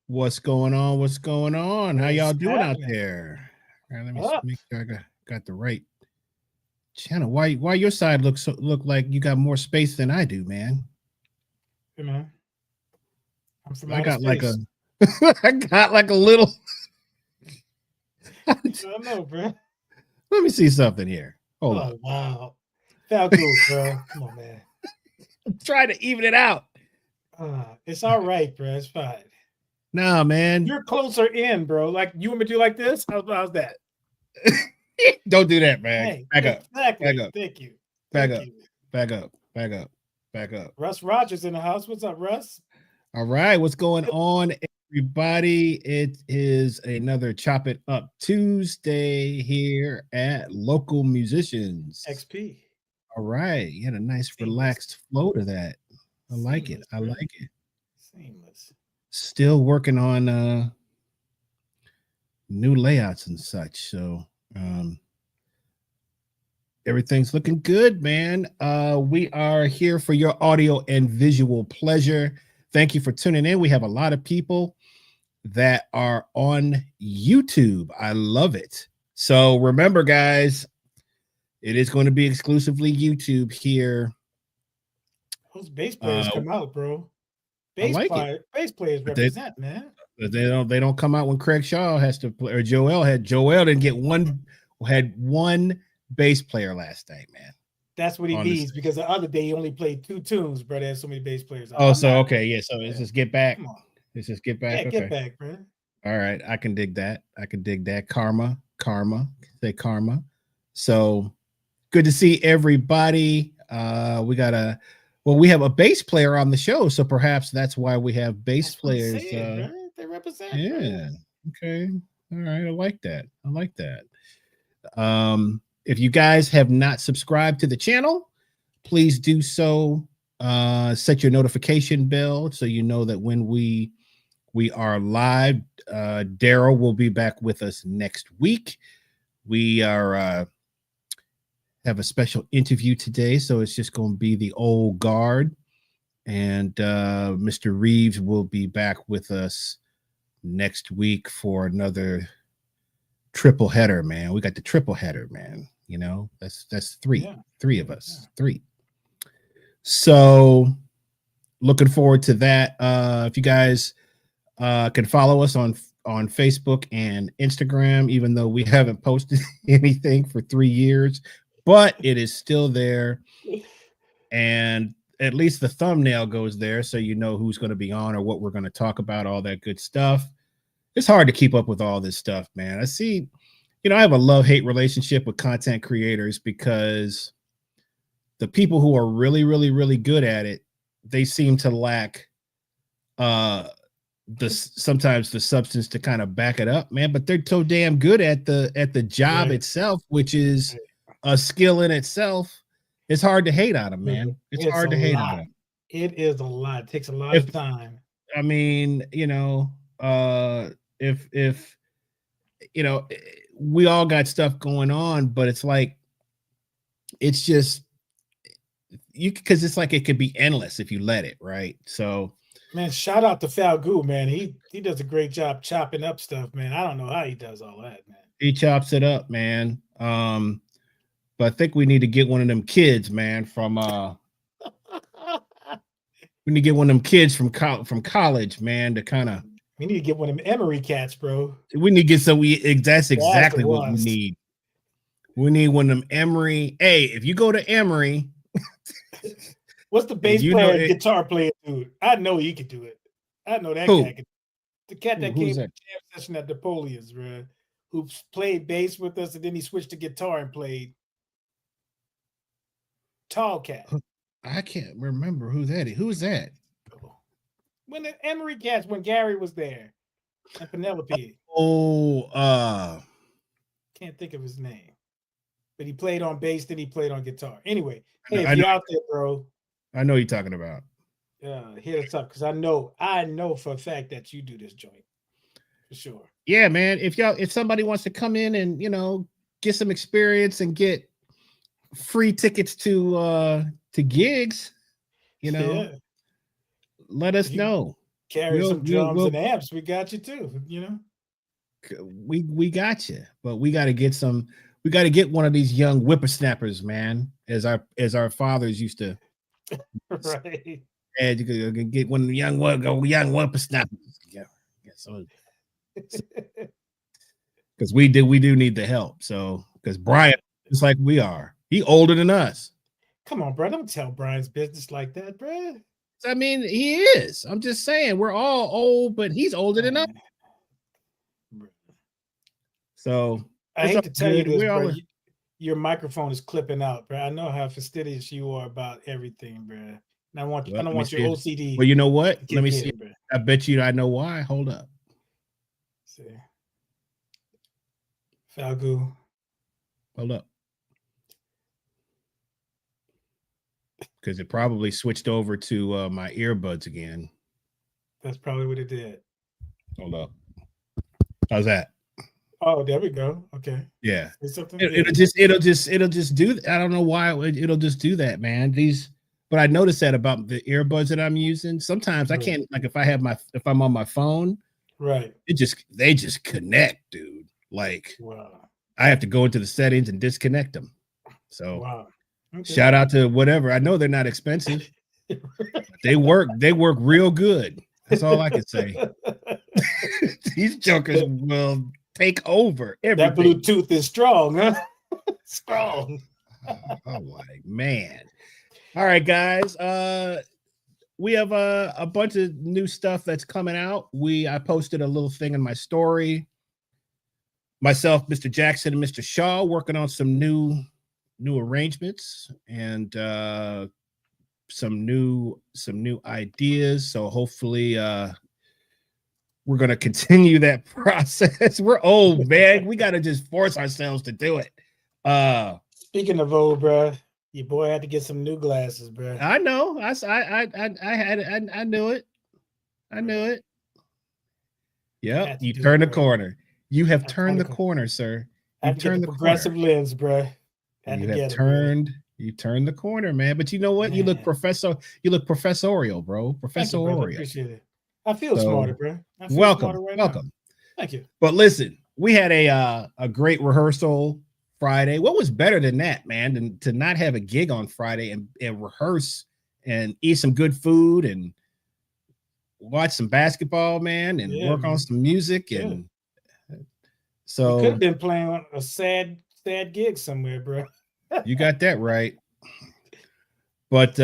What's going on? What's going on? How y'all What's doing out happening? there? All right, let me Up, make sure I got the right channel. Why your side look like you got more space than I do, man? you know, I'm from I outer got like a space. I got like a little let I don't know, bro. me see something here. Hold up. Oh wow, Falco, bro. Come on, man. I'm trying to even it out. It's all right, bro. It's fine. Nah, man. You're closer in, bro. Like you want me to do like this? How's that? Don't do that, man. Hey, Back up. Back exactly. up. Thank you. Back Thank up. you. Back up. Back up. Back up. Russ Rogers in the house. What's up, Russ? All right, what's going on, everybody? It is another Chop It Up Tuesday here at Local Musicians. XP. All right, you had a nice Seamless. relaxed flow to that. I like it. Seamless, I bro. like it. Seamless. Still working on new layouts and such. So everything's looking good, man. We are here for your audio and visual pleasure. Thank you for tuning in. We have a lot of people that are on YouTube. I love it. So remember, guys, it is going to be exclusively YouTube here. Those bass players come out, bro. I like it, Bass players but they represent, man. but they don't come out when Craig Shaw has to play, or Joel didn't get one bass player last night, man. That's what he On the needs because the other day he only played two tunes, bro. There's so many bass players out. Oh, I'm so not. okay, yeah. So let's Yeah, just get back. come on. Let's just get back. Yeah, get Okay. back, bro. All right. I can dig that. I can dig that. Karma. Say karma. So good to see everybody. We have a bass player on the show, so perhaps that's why we have bass That's what I'm players. saying, bro. They represent, bro. Yeah. Okay. All right. I like that. I like that. If you guys have not subscribed to the channel, please do so. Set your notification bell so you know that when we are live. Daryl will be back with us next week. We are have a special interview today, so it's just going to be the old guard, and Mr. Reeves will be back with us next week for another triple header. Man, we got the triple header, man. You know, that's three of us, three. So looking forward to that. If you guys can follow us on Facebook and Instagram, even though we haven't posted anything for 3 years, but it is still there. And at least the thumbnail goes there, so you know who's going to be on or what we're going to talk about, all that good stuff. It's hard to keep up with all this stuff, man. I see, I have a love-hate relationship with content creators because the people who are really, really, really good at it, they seem to lack sometimes the substance to kind of back it up, man. But they're so damn good at the job itself, which is a skill in itself. It's hard to hate on them, man. It's hard to hate on them. It is a lot. It takes a lot of time. I mean, if we all got stuff going on, but it's like it's just because it's like it could be endless if you let it, right? So man, shout out to Falco, man. He does a great job chopping up stuff, man. I don't know how he does all that, man. He chops it up, man. But I think we need to get one of them kids, man, from we need to get one of them kids from college, man, to kind of. We need to get one of them Emory cats, bro. We need to get that's exactly what we need. We need one of them Emory. Hey, if you go to Emory, what's the bass player and guitar player dude? I know he could do it. I know that guy could. The cat that came to jam session at Napoleon's, bro, who played bass with us and then he switched to guitar and played. Tall cat. I can't remember who that is. Who's that? When the Emory cats, when Gary was there and Penelope. Can't think of his name. But he played on bass, then he played on guitar. Anyway, hey, if you're out there, bro. I know you're talking about. Hit us up because I know for a fact that you do this joint. For sure. Yeah, man. If somebody wants to come in and get some experience and get free tickets to gigs, let us know. Carry some drums and amps. We got you too. You know, we got you, but we got to get some. We got to get one of these young whippersnappers, man, as our fathers used to. Right. And you can get one of the young whippersnappers. Yeah. So, because we do need the help. So, because Brian, just like we are, he older than us. Come on, bro. Don't tell Brian's business like that, bro. I mean, he is. I'm just saying, we're all old, but he's older than us. So I hate to tell you this, bro. Your microphone is clipping out, bro. I know how fastidious you are about everything, bro. And I don't want your OCD. Well, you know what? Let me see. Bro. I bet you I know why. Hold up. See. Falgu. Hold up. Because it probably switched over to my earbuds again. That's probably what it did. Hold up. How's that? Oh, there we go. Okay. Yeah. It'll just do. I don't know why it'll just do that, man. But I noticed that about the earbuds that I'm using. Sometimes I can't, like, if I'm on my phone, right? They just connect, dude. Like, wow. I have to go into the settings and disconnect them. So, wow. Okay. Shout out to whatever. I know they're not expensive. They work real good. That's all I can say. These jokers will take over everything. That Bluetooth is strong, huh? Strong. Oh my man. All right, guys. We have a bunch of new stuff that's coming out. I posted a little thing in my story. Myself, Mr. Jackson, and Mr. Shaw working on some new arrangements and some new ideas. So hopefully we're gonna continue that process. We're old, man. We gotta just force ourselves to do it. Speaking of old, bro, your boy had to get some new glasses, bro. I know. I knew it. I knew it. Yep. You turned the corner. You have turned the corner, sir. You turned the progressive lens, bro. You turned the corner, man. But you know what? Man. You look professorial, bro. Professorial. I appreciate it. I feel smarter, bro. Welcome. Thank you. But listen, we had a great rehearsal Friday. What was better than that, man, than to not have a gig on Friday and rehearse and eat some good food and watch some basketball, man, and work on some music. And so we could have been playing on a sad gig somewhere, bro. You got that right. But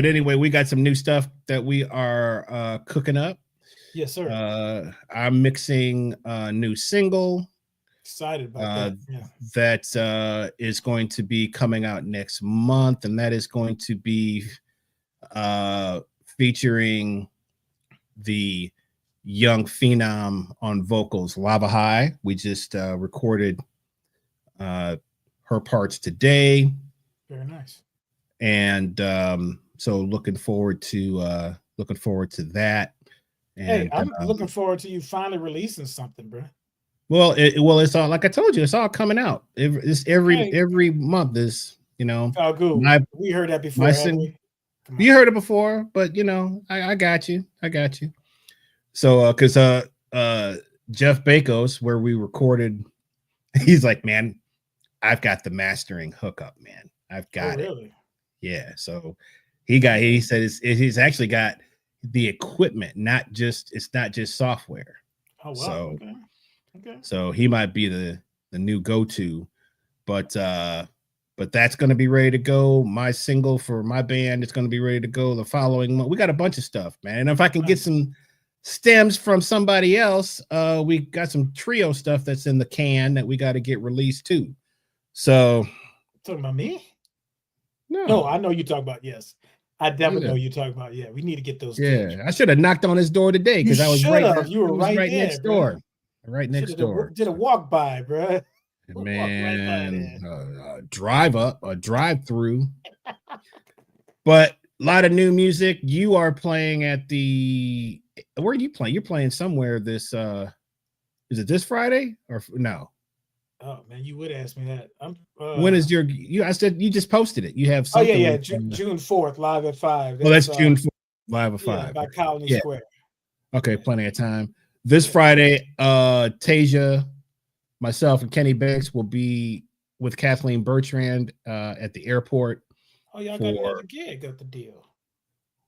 anyway, we got some new stuff that we are cooking up. Yes, sir. I'm mixing a new single. Excited about that. Yeah. That is going to be coming out next month, and that is going to be featuring the young phenom on vocals, Lava High. We just recorded her parts today. Very nice. And so looking forward to that. And, hey, I'm looking forward to you finally releasing something, bro. Well, it's all, like I told you, it's all coming out. Every month is, Oh, good. We heard that before. You heard it before, but I got you. So because Jeff Bakos, where we recorded, he's like, man, I've got the mastering hookup, man. I've got it. Really? Yeah. So he said he's actually got the equipment, it's not just software. Oh wow. So, okay. So he might be the new go-to, but that's going to be ready to go. My single for my band is going to be ready to go the following month. We got a bunch of stuff, man. And if I can get some stems from somebody else, we got some trio stuff that's in the can that we got to get released too. So talking about me? No, I know you talk about. Yes, I definitely know you talk about. Yeah, we need to get those. Yeah, I should have knocked on his door today because I was right. You were right there, next door. Right next door. Did a walk by, bro. Man, drive through. But a lot of new music. You are playing at the. Where are you playing? You're playing somewhere. This is it this Friday or no? Oh man, you would ask me that. When is you? I said you just posted it. You have something. Oh yeah, June 4th, live at 5. That's June 4th, live at 5. By Colony Square. Okay, plenty of time. This Friday, Teja, myself, and Kenny Banks will be with Kathleen Bertrand at the airport. Oh, y'all got another gig at the deal.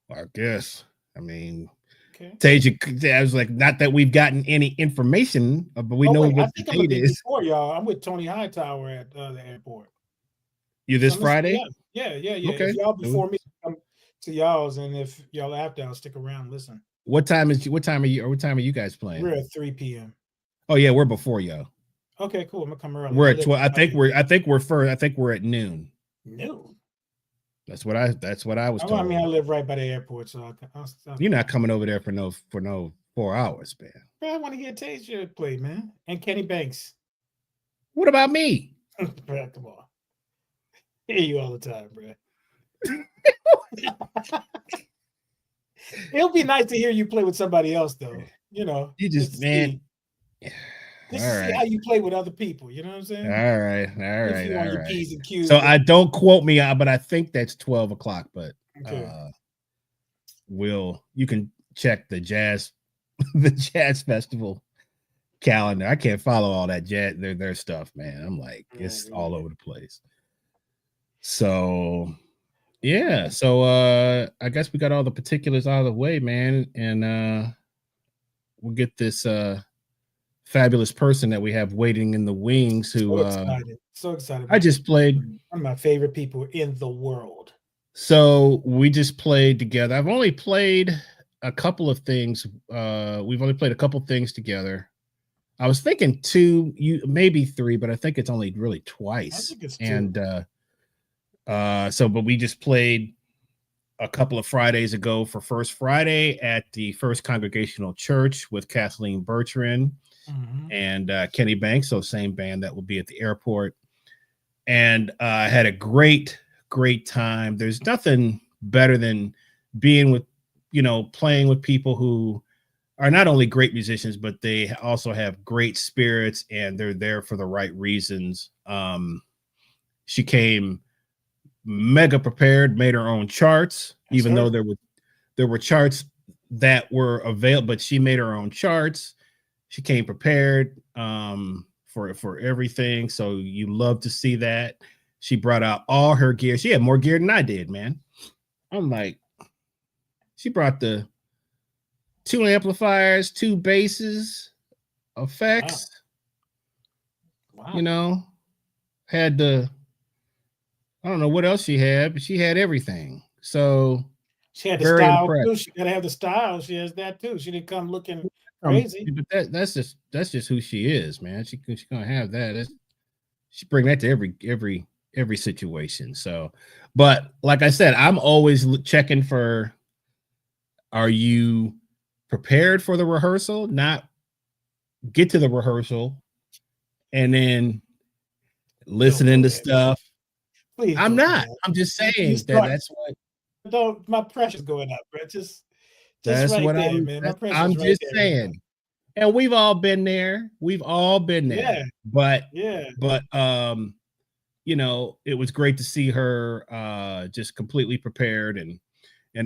I guess. I mean, okay. Teja, I was like, not that we've gotten any information, but we know what the date is. Before y'all, I'm with Tony Hightower at the airport. You this Friday? Yeah. Okay. If y'all before me, come to y'all's, and if y'all after, I'll stick around and listen. What time are you guys playing? We're at 3 p.m. Oh yeah, we're before y'all. Okay, cool. I'm gonna come early. We're at 12. I think we're at noon. Noon. That's what I was told. I mean, I live right by the airport, so you're not coming over there for no 4 hours, man. Bro, I want to hear Teja play, man, and Kenny Banks. What about me? Bro, come on. I hear you all the time, bro. It'll be nice to hear you play with somebody else, though. You know, you just man. Just to see how you play with other people. You know what I'm saying? All right. If you want your P's and Q's. So I don't quote me, but I think that's 12 o'clock. But you can check the jazz festival calendar. I can't follow all that jazz their stuff, man. I'm like, it's all over the place. So yeah, so I guess we got all the particulars out of the way, man, and we'll get this fabulous person that we have waiting in the wings who so excited. I just played one of my favorite people in the world. So we just played together. I've only played a couple of things. We've only played a couple things together. I was thinking 2, maybe 3, but I think it's only really twice. I think it's 2. And but we just played a couple of Fridays ago for First Friday at the First Congregational Church with Kathleen Bertrand and Kenny Banks, so same band that will be at the airport. And I had a great time. There's nothing better than being with, playing with people who are not only great musicians, but they also have great spirits and they're there for the right reasons. She came mega prepared, made her own charts, even though there were charts that were available, but she made her own charts. She came prepared for everything. So you love to see that. She brought out all her gear. She had more gear than I did, man. I'm like, she brought the 2 amplifiers, 2 basses, effects. Wow. Had the, I don't know what else she had, but she had everything. So she had the style too. She gotta have the style. She has that too. She didn't come looking crazy. But that's just who she is, man. She's gonna have that. She bring that to every situation. So, but like I said, I'm always checking for, are you prepared for the rehearsal? Not get to the rehearsal and then listening to stuff. Please, I'm not. I'm just saying that's what. Don't, my pressure's going up, bro. Just that's right what there, man. I'm just saying. And we've all been there. Yeah. But it was great to see her just completely prepared and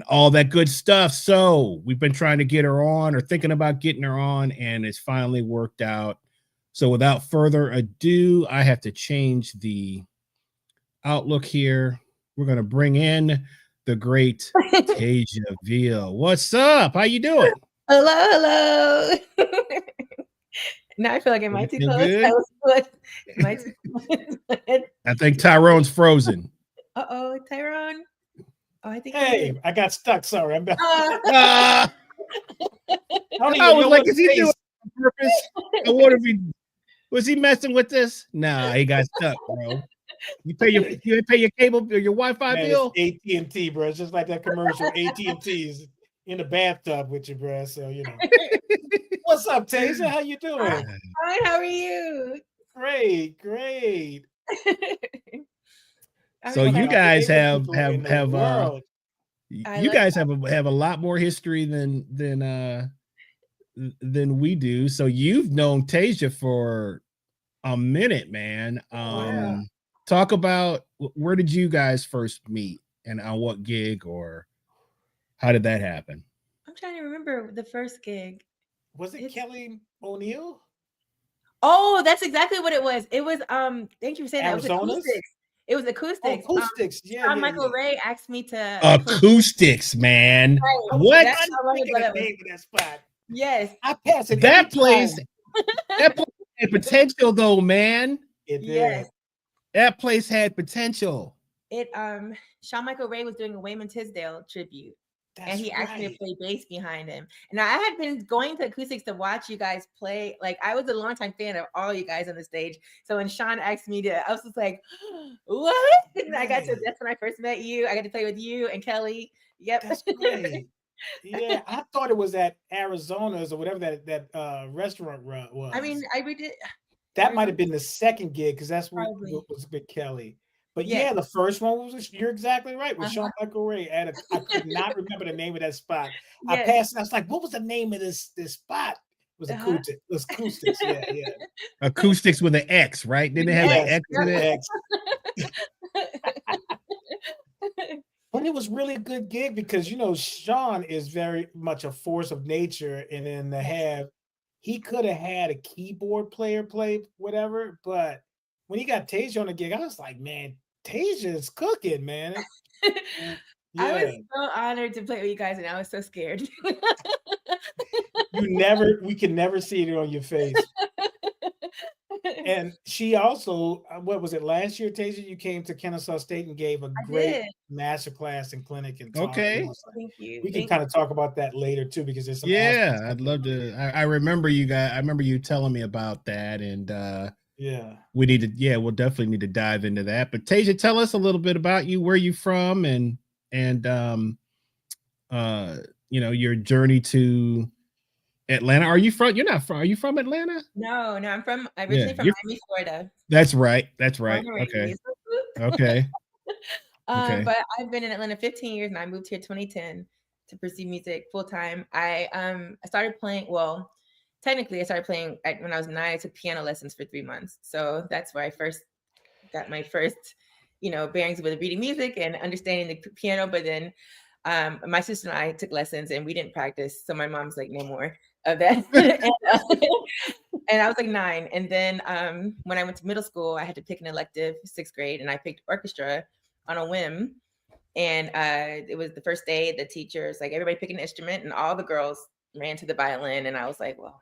all that good stuff. So we've been trying to get her on or thinking about getting her on, and it's finally worked out. So without further ado, I have to change the outlook here. We're going to bring in the great Teja Veal. What's up? How you doing? Hello. Now I feel like it might too close. I think Tyrone's frozen. Tyrone. Oh, I think. Hey, I got stuck. Sorry, I'm back. I was like, is he doing it on purpose? I wonder if was he messing with this? Nah, he got stuck, bro. You pay your cable or your Wi-Fi bill? AT&T, bro. It's just like that commercial. AT&T's in the bathtub with you, bro. So What's up, Teja? How you doing? Fine. How are you? Great. So you guys have you guys have a lot more history than we do. So you've known Teja for a minute, man. Talk about, where did you guys first meet and on what gig, or how did that happen? I'm trying to remember the first gig. Was it Kelly O'Neill? Oh, that's exactly what it was. It was thank you for saying that. It was Arizona's? acoustics. It was acoustics. Oh, acoustics. Yeah, Michael Ray asked me to acoustics, man. Right. What? That's how long ago that was. Name of that spot. Yes, I pass it. That place. That place had potential, though, man. It did. Yes. That place had potential. It Sean Michael Ray was doing a Wayman Tisdale tribute. That's and he asked me to play bass behind him. And I had been going to acoustics to watch you guys play. Like, I was a longtime fan of all you guys on the stage. So when Sean asked me to, I was just like, what? And that's when I first met you. I got to play with you and Kelly. Yep. That's great. Yeah, I thought it was at Arizona's or whatever that restaurant was. I mean, I did. That might have been the second gig because that's what was with Kelly. But yeah, the first one was, you're exactly right, with Sean Michael Ray. I could not remember the name of that spot. I passed and I was like, what was the name of this spot? It was acoustics. It was acoustics, yeah. Acoustics with an X, right? Didn't they have an X in it? But it was really a good gig because, you know, Sean is very much a force of nature. And then he could have had a keyboard player play whatever, but when he got Teja on the gig, I was like, man, Teja is cooking, man. I was so honored to play with you guys, and I was so scared. We can never see it on your face. And she also, what was it, last year, Teja, you came to Kennesaw State and gave a great masterclass and clinic and talk. Okay. Thank you. We can kind of talk about that later too, because there's some I'd love to. I remember you guys. I remember you telling me about that, and we'll definitely need to dive into that. But Teja, tell us a little bit about you, where you from, and you know, your journey to Atlanta. Are you from Atlanta? No, I'm originally from Miami, Florida. That's right. Okay. But I've been in Atlanta 15 years and I moved here 2010 to pursue music full time. I started playing, technically I started playing when I was 9. I took piano lessons for 3 months. So that's where I first got my first, you know, bearings with reading music and understanding the piano. But then my sister and I took lessons and we didn't practice. So my mom's like, no more of that. And I was like 9. And then when I went to middle school, I had to pick an elective, 6th grade, and I picked orchestra on a whim. And it was the first day, the teachers, like, everybody pick an instrument, and all the girls ran to the violin. And I was like, well,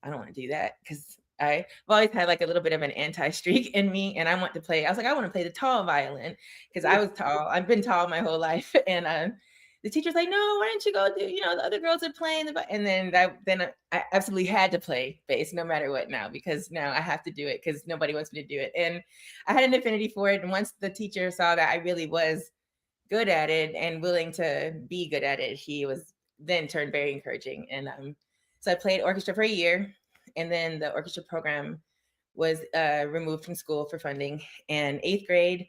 I don't want to do that because I've always had like a little bit of an anti-streak in me. And I want to play the tall violin because I was tall. I've been tall my whole life. And the teacher's like, no, why don't you go do, you know, the other girls are playing and then I absolutely had to play bass no matter what now, because now I have to do it because nobody wants me to do it. And I had an affinity for it. And once the teacher saw that I really was good at it and willing to be good at it, he was then turned very encouraging. And so I played orchestra for a year, and then the orchestra program was removed from school for funding. And 8th grade,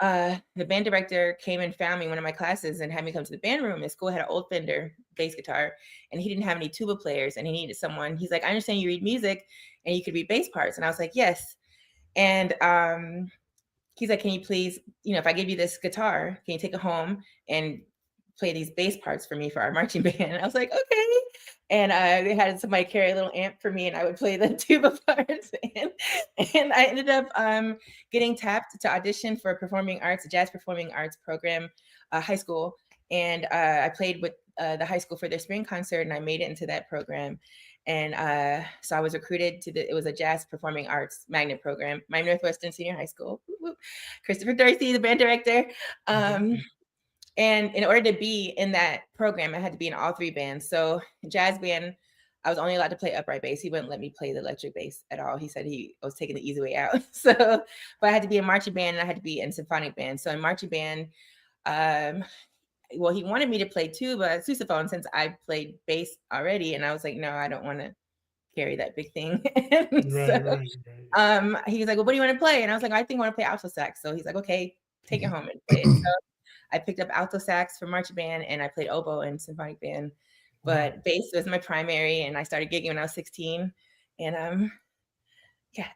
the band director came and found me in one of my classes and had me come to the band room. His school had an old Fender bass guitar, and he didn't have any tuba players, and he needed someone. He's like, I understand you read music and you could read bass parts. And I was like, yes. And he's like, can you please, you know, if I give you this guitar, can you take it home and play these bass parts for me for our marching band? And I was like, okay. And they had somebody carry a little amp for me, and I would play the tuba parts. And I ended up getting tapped to audition for a jazz performing arts program, high school. And I played with the high school for their spring concert, and I made it into that program. And so I was recruited it was a jazz performing arts magnet program, my Northwestern Senior High School. Christopher Dorsey, the band director. And in order to be in that program, I had to be in all 3 bands. So jazz band, I was only allowed to play upright bass. He wouldn't let me play the electric bass at all. He said I was taking the easy way out. So, but I had to be in marching band and I had to be in symphonic band. So in marching band, he wanted me to play tuba, sousaphone, since I played bass already. And I was like, no, I don't want to carry that big thing. Right. He was like, well, what do you want to play? And I was like, I think I want to play alto sax. So he's like, okay, take it home and play it. So I picked up alto sax for marching band, and I played oboe in symphonic band, but bass was my primary. And I started gigging when I was 16. And yeah.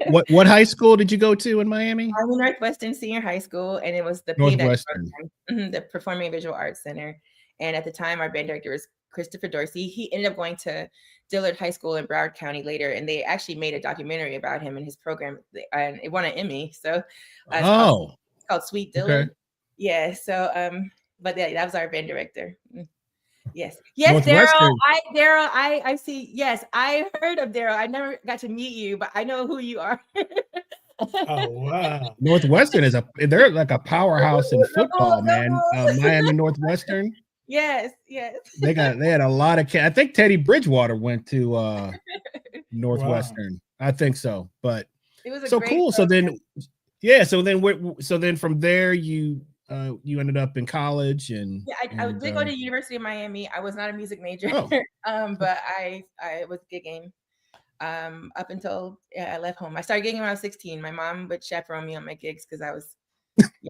What high school did you go to in Miami? I was Northwestern Senior High School, and it was the Northwestern, the Performing Visual Arts Center. And at the time, our band director was Christopher Dorsey. He ended up going to Dillard High School in Broward County later, and they actually made a documentary about him and his program, and it won an Emmy. So it's called Sweet Dillard. Okay. Yeah. So but yeah, that was our band director. Yes, Daryl. I see. Yes, I heard of Daryl. I never got to meet you, but I know who you are. Oh wow! Northwestern they're like a powerhouse in football, man. Miami Northwestern. Yes. They had a lot of I think Teddy Bridgewater went to Northwestern. Wow. I think so. But it was so cool. Program. So then from there you ended up in college and I did go to University of Miami. I was not a music major, but I was gigging up until I left home. I started gigging when I was 16. My mom would chaperone me on my gigs because I was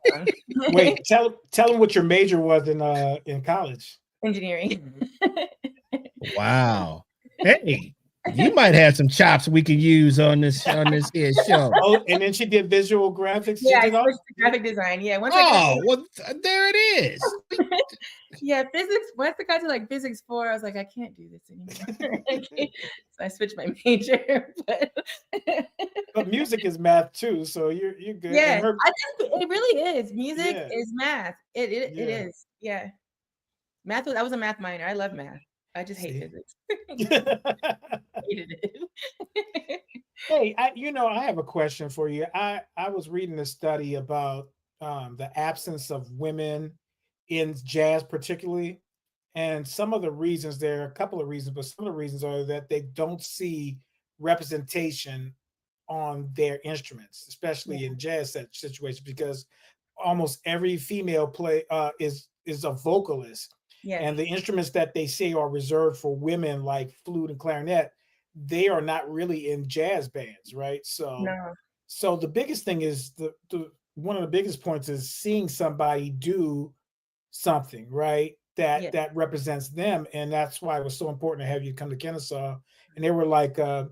young. Wait, tell them what your major was in college. Engineering. Wow. Hey, you might have some chops we can use on this here show. Oh, and then she did visual graphics. Yeah, I switched to graphic design. Yeah. Well, there it is. Yeah, physics. Once I got to like physics 4, I was like, I can't do this anymore. So I switched my major. But music is math too, so you're good. Yeah, I think it really is. Music is math. It is. Yeah. Math. I was a math minor. I love math. I just hate physics. Hated it. Hey, I have a question for you. I was reading a study about the absence of women in jazz particularly, and some of the reasons, there are a couple of reasons, but some of the reasons are that they don't see representation on their instruments, especially in jazz situations, because almost every female play is a vocalist. Yeah. And the instruments that they say are reserved for women, like flute and clarinet, they are not really in jazz bands, right? So the biggest thing is one of the biggest points is seeing somebody do something, right, that represents them. And that's why it was so important to have you come to Kennesaw. And there were like 2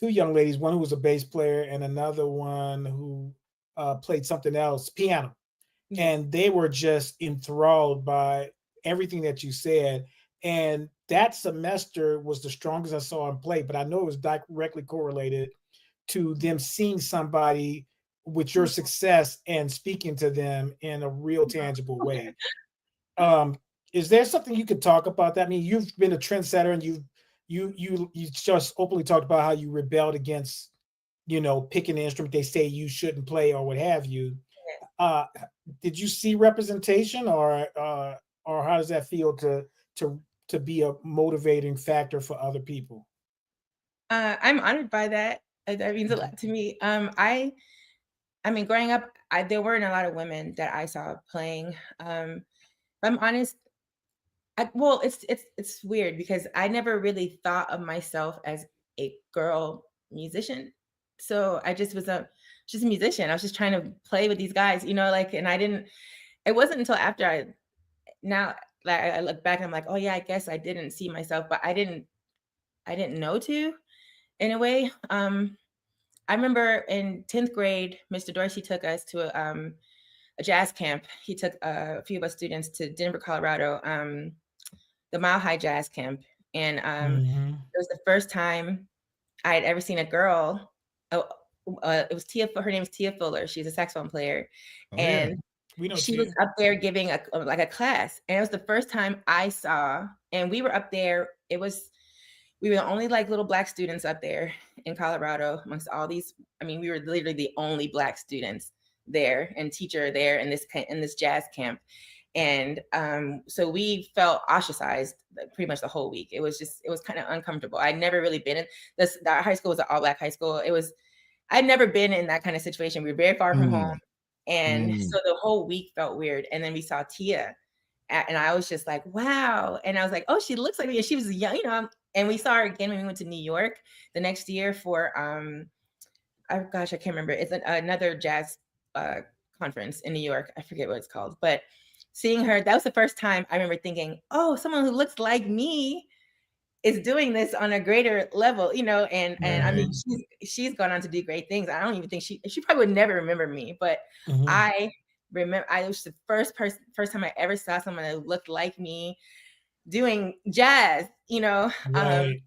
young ladies, one who was a bass player and another one who played something else, piano. And they were just enthralled by everything that you said. And that semester was the strongest I saw him play, but I know it was directly correlated to them seeing somebody with your success and speaking to them in a real tangible way. Is there something you could talk about that? I mean, you've been a trendsetter, and you just openly talked about how you rebelled against, picking an instrument they say you shouldn't play or what have you. Did you see representation, or how does that feel to be a motivating factor for other people? I'm honored by that. That means a lot to me. I mean, growing up, there weren't a lot of women that I saw playing. I'm honest. It's weird because I never really thought of myself as a girl musician. So I just was just a musician. I was just trying to play with these guys, and I didn't. It wasn't until after I look back and I'm like, oh yeah, I guess I didn't see myself, but I didn't know to, in a way. I remember in 10th grade, Mr. Dorsey took us to a jazz camp. He took a few of us students to Denver, Colorado, the Mile High Jazz Camp. And it was the first time I had ever seen a girl. It was Tia. Her name is Tia Fuller. She's a saxophone player. She was up there giving a class. And it was the first time I saw, and we were up there. We were the only little Black students up there in Colorado amongst all these. I mean, we were literally the only Black students there and teacher there in this jazz camp. And so we felt ostracized pretty much the whole week. It was kind of uncomfortable. I'd never really been in this. Our high school was an all Black high school. I'd never been in that kind of situation. We were very far from home. And so the whole week felt weird. And then we saw Tia, and I was just like, wow. And I was like, oh, she looks like me. And she was young, and we saw her again when we went to New York the next year for, I can't remember. It's another jazz conference in New York. I forget what it's called, but seeing her, that was the first time I remember thinking, oh, someone who looks like me is doing this on a greater level, and I mean, she's gone on to do great things. I don't even think she probably would never remember me, but I remember, I was the first time I ever saw someone that looked like me doing jazz, you know. Right.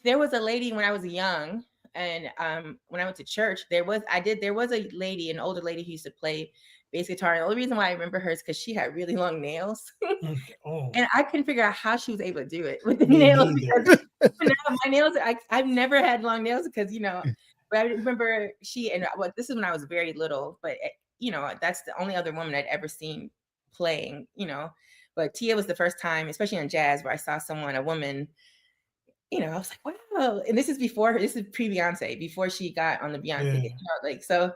There was a lady when I was young, and when I went to church, there was a lady, an older lady who used to play bass guitar. And the only reason why I remember her is because she had really long nails. And I couldn't figure out how she was able to do it with the nails. Because my nails, I've never had long nails because, you know, but I remember this is when I was very little, but you know, that's the only other woman I'd ever seen playing, you know. But Tia was the first time, especially on jazz, where I saw a woman, you know, I was like, wow. And this is pre-Beyonce, before she got on the Beyonce, you know, like, so.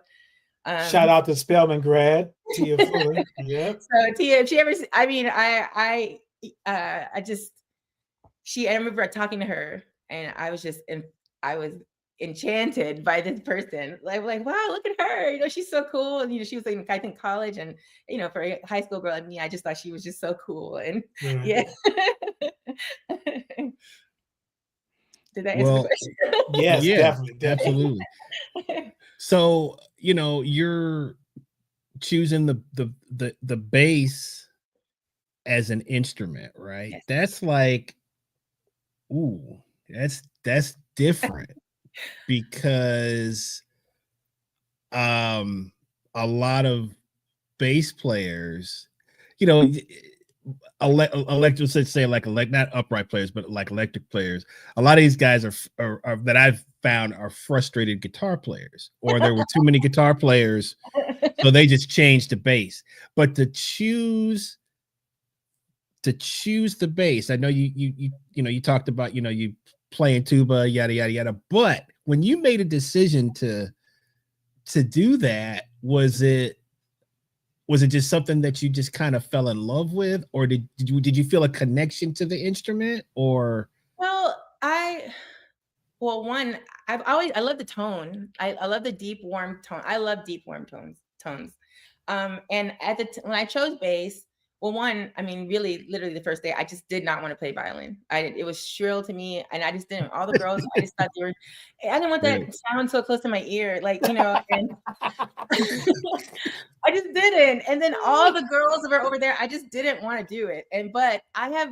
Shout out to Spelman grad, Tia Fuller. Yep. So Tia, if she ever, I mean, I remember talking to her, and I was enchanted by this person. Like, wow, look at her. You know, she's so cool. And, you know, she was like, I think college, and, you know, for a high school girl like me, I just thought she was just so cool. And yeah. Did that answer the question? Yes, definitely. Absolutely. So, you know, you're choosing the bass as an instrument, right? Yes. That's like, ooh, that's different because a lot of bass players, you know, not upright players, but like electric players. A lot of these guys are that I've found are frustrated guitar players, or there were too many guitar players, so they just changed to bass. But to choose the bass, I know you talked about, you know, you playing tuba, yada yada yada. But when you made a decision to do that, was it just something that you just kind of fell in love with, or did you feel a connection to the instrument? Or I love the tone. I love the deep, warm tone. I love deep, warm tones. And when I chose bass, I mean, really, literally the first day, I just did not want to play violin. It was shrill to me, and I just didn't. All the girls, I just thought I didn't want that sound so close to my ear, like, you know. And I just didn't. And then all the girls that were over there, I just didn't want to do it. But I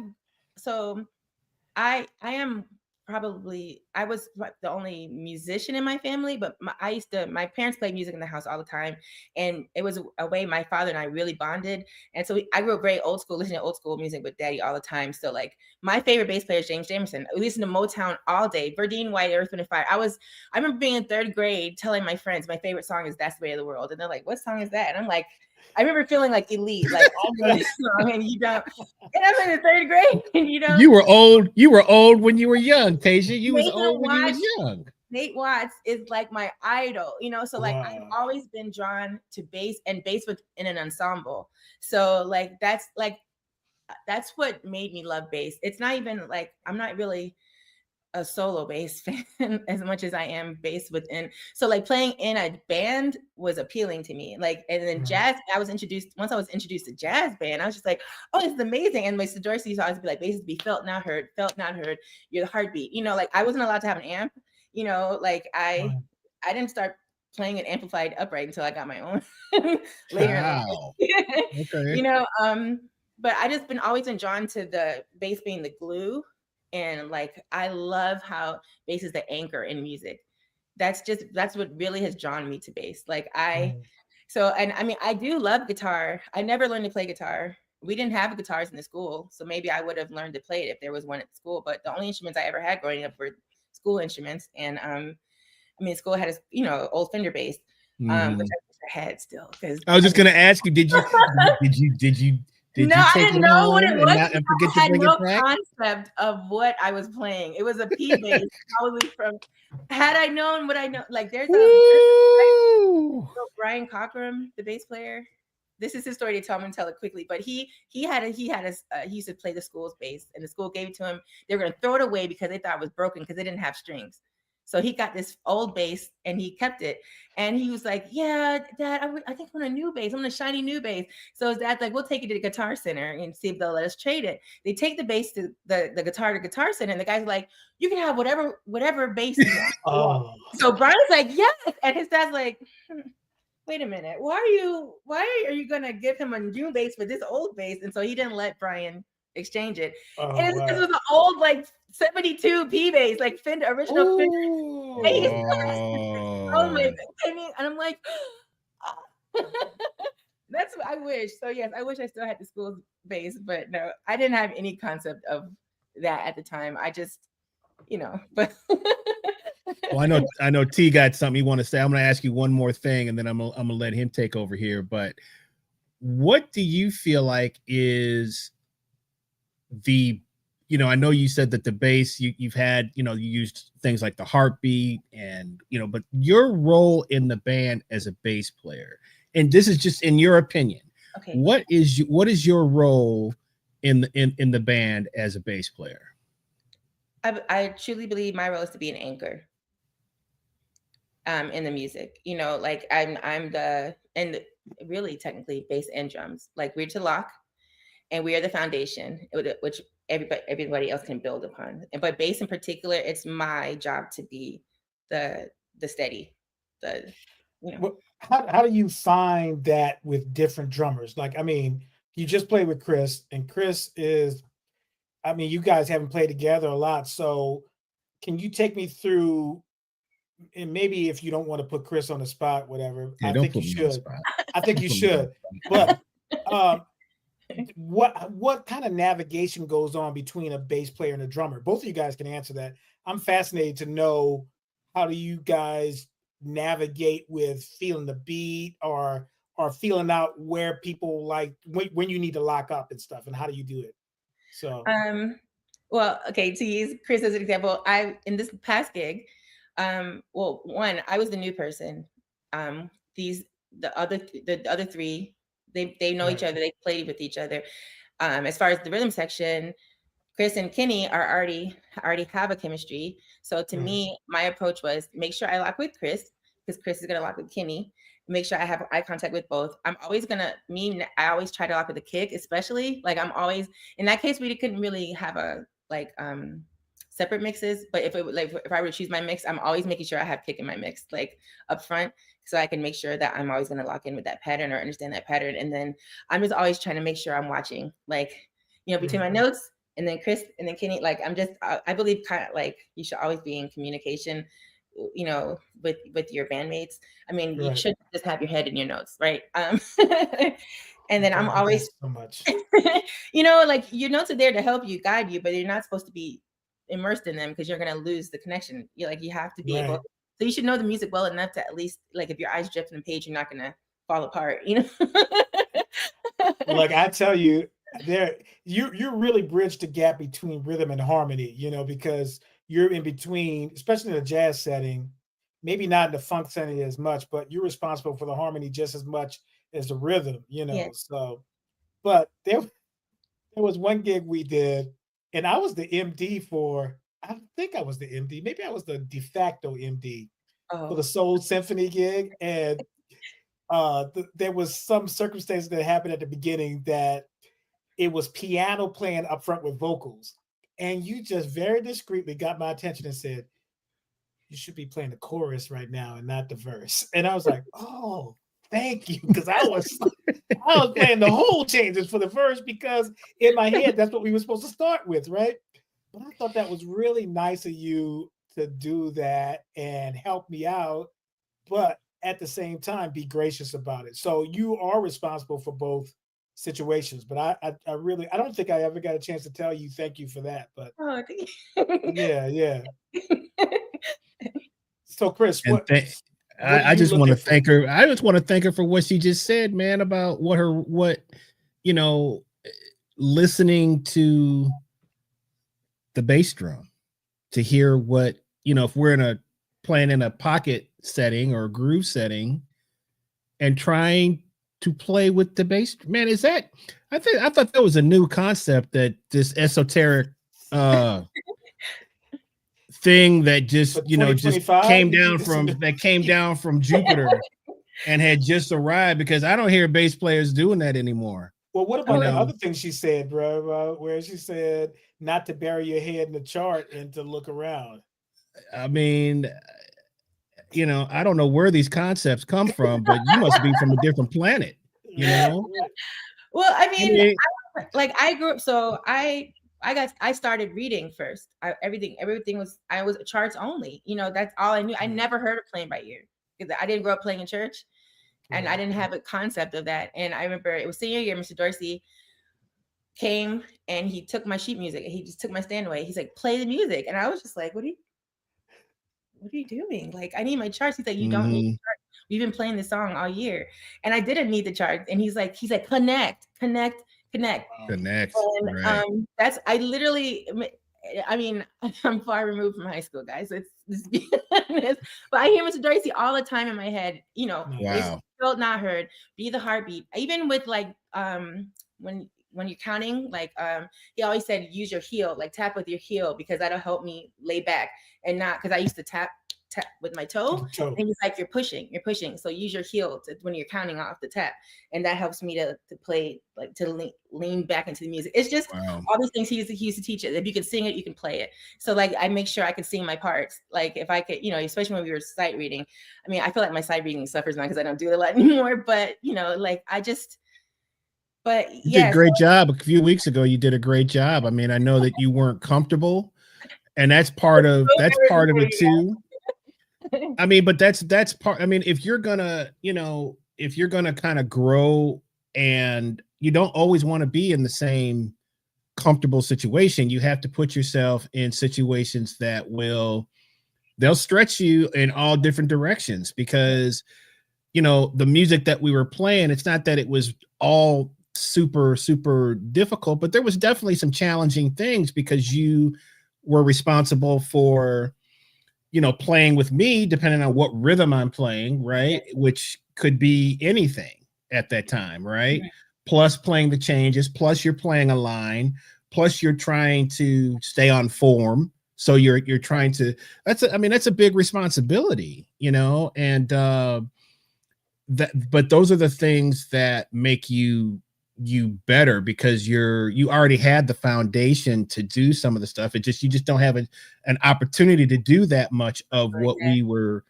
was the only musician in my family, but my parents played music in the house all the time, and it was a way my father and I really bonded. And so I grew up very old school, listening to old school music with Daddy all the time. So like my favorite bass player is James Jamerson. I listened to Motown all day, Verdine White, Earth, Wind and Fire. I remember being in third grade telling my friends my favorite song is That's the Way of the World, and they're like, "What song is that?" And I'm like, I remember feeling like elite, like I know this song and you don't. And I'm in the third grade, and you know. You were old. You were old when you were young, Teja. You was old when you was young. Nate Watts is like my idol, you know. So like I've always been drawn to bass, and bass in an ensemble. So like that's what made me love bass. It's not even like I'm not really a solo bass fan as much as I am bass within. So like playing in a band was appealing to me. Like, and then jazz, once I was introduced to jazz band, I was just like, oh, this is amazing. And my Dorsey used to always be like, bass is be felt, not heard, you're the heartbeat. You know, like I wasn't allowed to have an amp, you know, like I didn't start playing an amplified upright until I got my own later. Wow. Okay. You know, but I just always been drawn to the bass being the glue. And like, I love how bass is the anchor in music. That's what really has drawn me to bass. Like and I mean, I do love guitar. I never learned to play guitar. We didn't have guitars in the school. So maybe I would have learned to play it if there was one at school. But the only instruments I ever had growing up were school instruments. And I mean, school had a, old Fender bass, which I wish I had still. Because I was just going to ask you, did you I didn't know what it was. I had no concept of what I was playing. It was a P bass, probably from. Had I known what I know, like there's Brian Cockrum, the bass player. This is his story to tell. I'm gonna tell it quickly, but he used to play the school's bass, and the school gave it to him. They were gonna throw it away because they thought it was broken because they didn't have strings. So he got this old bass and he kept it. And he was like, yeah, Dad, I think I want a new bass. I want a shiny new bass. So his dad's like, we'll take it to the Guitar Center and see if they'll let us trade it. They take the bass to the guitar to Guitar Center. And the guy's like, you can have whatever bass you want. So Brian's like, yes. And his dad's like, wait a minute, why are you gonna give him a new bass for this old bass? And so he didn't let Brian exchange it. Oh, and wow. it was an old like 72 P bass, like Fender, original Fender. Oh my God. And I'm like, that's what I wish. So yes, I wish I still had the school bass, but no, I didn't have any concept of that at the time. I just, but well, I know T got something you want to say. I'm going to ask you one more thing, and then I'm gonna let him take over here. But what do you feel like is the, I know you said that the bass you've had, you used things like the heartbeat and, but your role in the band as a bass player, and this is just in your opinion, okay, what is your role in the band as a bass player? I truly believe my role is to be an anchor in the music. Like I'm the, and really technically bass and drums, like we're to lock and we are the foundation, which everybody else can build upon. But bass in particular, it's my job to be the steady, How do you find that with different drummers? Like, I mean, you just played with Chris, and Chris is, I mean, you guys haven't played together a lot. So can you take me through, and maybe if you don't want to put Chris on the spot, whatever, yeah, I think you should. I think you should. But what kind of navigation goes on between a bass player and a drummer? Both of you guys can answer that. I'm fascinated to know, how do you guys navigate with feeling the beat or feeling out where people like when you need to lock up and stuff, and how do you do it? So well, okay, to use Chris as an example, in this past gig, well, one, I was the new person. The other three, they know each other, they played with each other. As far as the rhythm section, Chris and Kenny already have a chemistry. So to me, my approach was make sure I lock with Chris, because Chris is gonna lock with Kenny. Make sure I have eye contact with both. I always try to lock with the kick, especially. Like I'm always, in that case, we couldn't really have a separate mixes. But if I were to choose my mix, I'm always making sure I have kick in my mix, like up front, so I can make sure that I'm always gonna lock in with that pattern or understand that pattern. And then I'm just always trying to make sure I'm watching, like, between my notes. And then Chris and then Kenny, like I believe kind of like you should always be in communication, with your bandmates. I mean, you should just have your head in your notes, right? And then I'm always so much, like your notes are there to help you, guide you, but you're not supposed to be immersed in them because you're gonna lose the connection. You have to be able. So you should know the music well enough to at least, like, if your eyes drift on the page, you're not gonna fall apart. Like I tell you, you really bridge the gap between rhythm and harmony, because you're in between, especially in a jazz setting, maybe not in the funk setting as much, but you're responsible for the harmony just as much as the rhythm, So, but there was one gig we did, and I was the MD for, I think I was the MD, maybe I was the de facto MD for the Soul Symphony gig. And there was some circumstances that happened at the beginning that it was piano playing up front with vocals. And you just very discreetly got my attention and said, you should be playing the chorus right now and not the verse. And I was like, oh, thank you. Because I was playing the whole changes for the verse, because in my head, that's what we were supposed to start with, right? But I thought that was really nice of you to do that and help me out, but at the same time, be gracious about it. So you are responsible for both situations, but I don't think I ever got a chance to tell you thank you for that. But yeah. So Chris, I just want to thank her. I just want to thank her for what she just said, man, about listening to the bass drum, to hear what, if we're playing in a pocket setting or a groove setting and trying to play with the bass, man. I thought that was a new concept, that this esoteric thing that just came down from Jupiter and had just arrived, because I don't hear bass players doing that anymore. Well, what about the other thing she said, bro, where she said not to bury your head in the chart and to look around? I mean, you know, I don't know where these concepts come from, but you must be from a different planet, you know? Well, I mean, I grew up, so I started reading first. Everything was, I was charts only, you know, that's all I knew. I never heard of playing by ear because I didn't grow up playing in church and I didn't have a concept of that. And I remember it was senior year, Mr. Dorsey came and he took my sheet music. He just took my stand away. He's like, play the music. And I was just like, what are you doing? Like, I need my charts. He's like, you don't need charts. We've been playing this song all year. And I didn't need the charts. And he's like, connect. And, right. that's, I mean, I'm far removed from high school, guys. Let's be honest. But I hear Mr. Dorsey all the time in my head, you know, wow. Still not heard, be the heartbeat. Even with like, when you're counting, like he always said, use your heel, like tap with your heel, because that'll help me lay back and not, because I used to tap with my toe. And he's like, you're pushing. So use your heel when you're counting off the tap. And that helps me to play, like to lean back into the music. It's just all these things he used to teach it. If you can sing it, you can play it. So like, I make sure I can sing my parts. Like if I could, you know, especially when we were sight reading. I mean, I feel like my sight reading suffers now because I don't do it a lot anymore, but you know, like but you did a great job. A few weeks ago, you did a great job. I mean, I know that you weren't comfortable, and that's part of it too. I mean, but that's part. I mean, if you're gonna kind of grow, and you don't always want to be in the same comfortable situation, you have to put yourself in situations that they'll stretch you in all different directions, because you know, the music that we were playing, it's not that it was all super difficult, but there was definitely some challenging things because you were responsible for, you know, playing with me depending on what rhythm I'm playing, right? Which could be anything at that time, right? Plus playing the changes, plus you're playing a line, plus you're trying to stay on form. So you're trying to, that's a big responsibility, you know, and but those are the things that make you better, because you already had the foundation to do some of the stuff. You just don't have an opportunity to do that much of what we were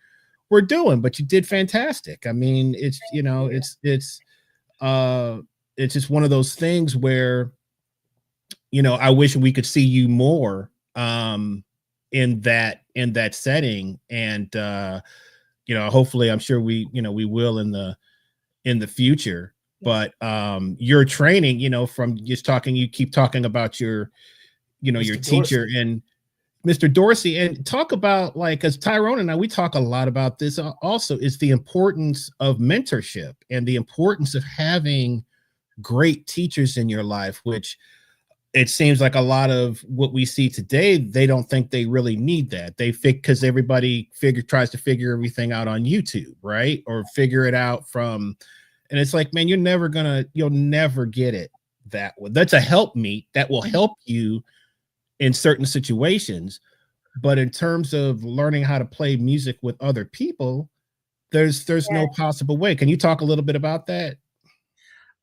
doing, but you did fantastic. I mean, it's, you know, it's just one of those things where, you know, I wish we could see you more in that setting, and you know, hopefully I'm sure we will in the future. But your training, you know, from just talking, you keep talking about your, you know, Mr. your teacher Dorsey. And Mr. Dorsey, and talk about, like, as Tyrone and I, we talk a lot about this also, is the importance of mentorship and the importance of having great teachers in your life, which it seems like a lot of what we see today, they don't think they really need that. Because everybody tries to figure everything out on YouTube, right? Or figure it out from, and it's like, man, you'll never get it that way. That's a help meet that will help you in certain situations. But in terms of learning how to play music with other people, there's no possible way. Can you talk a little bit about that?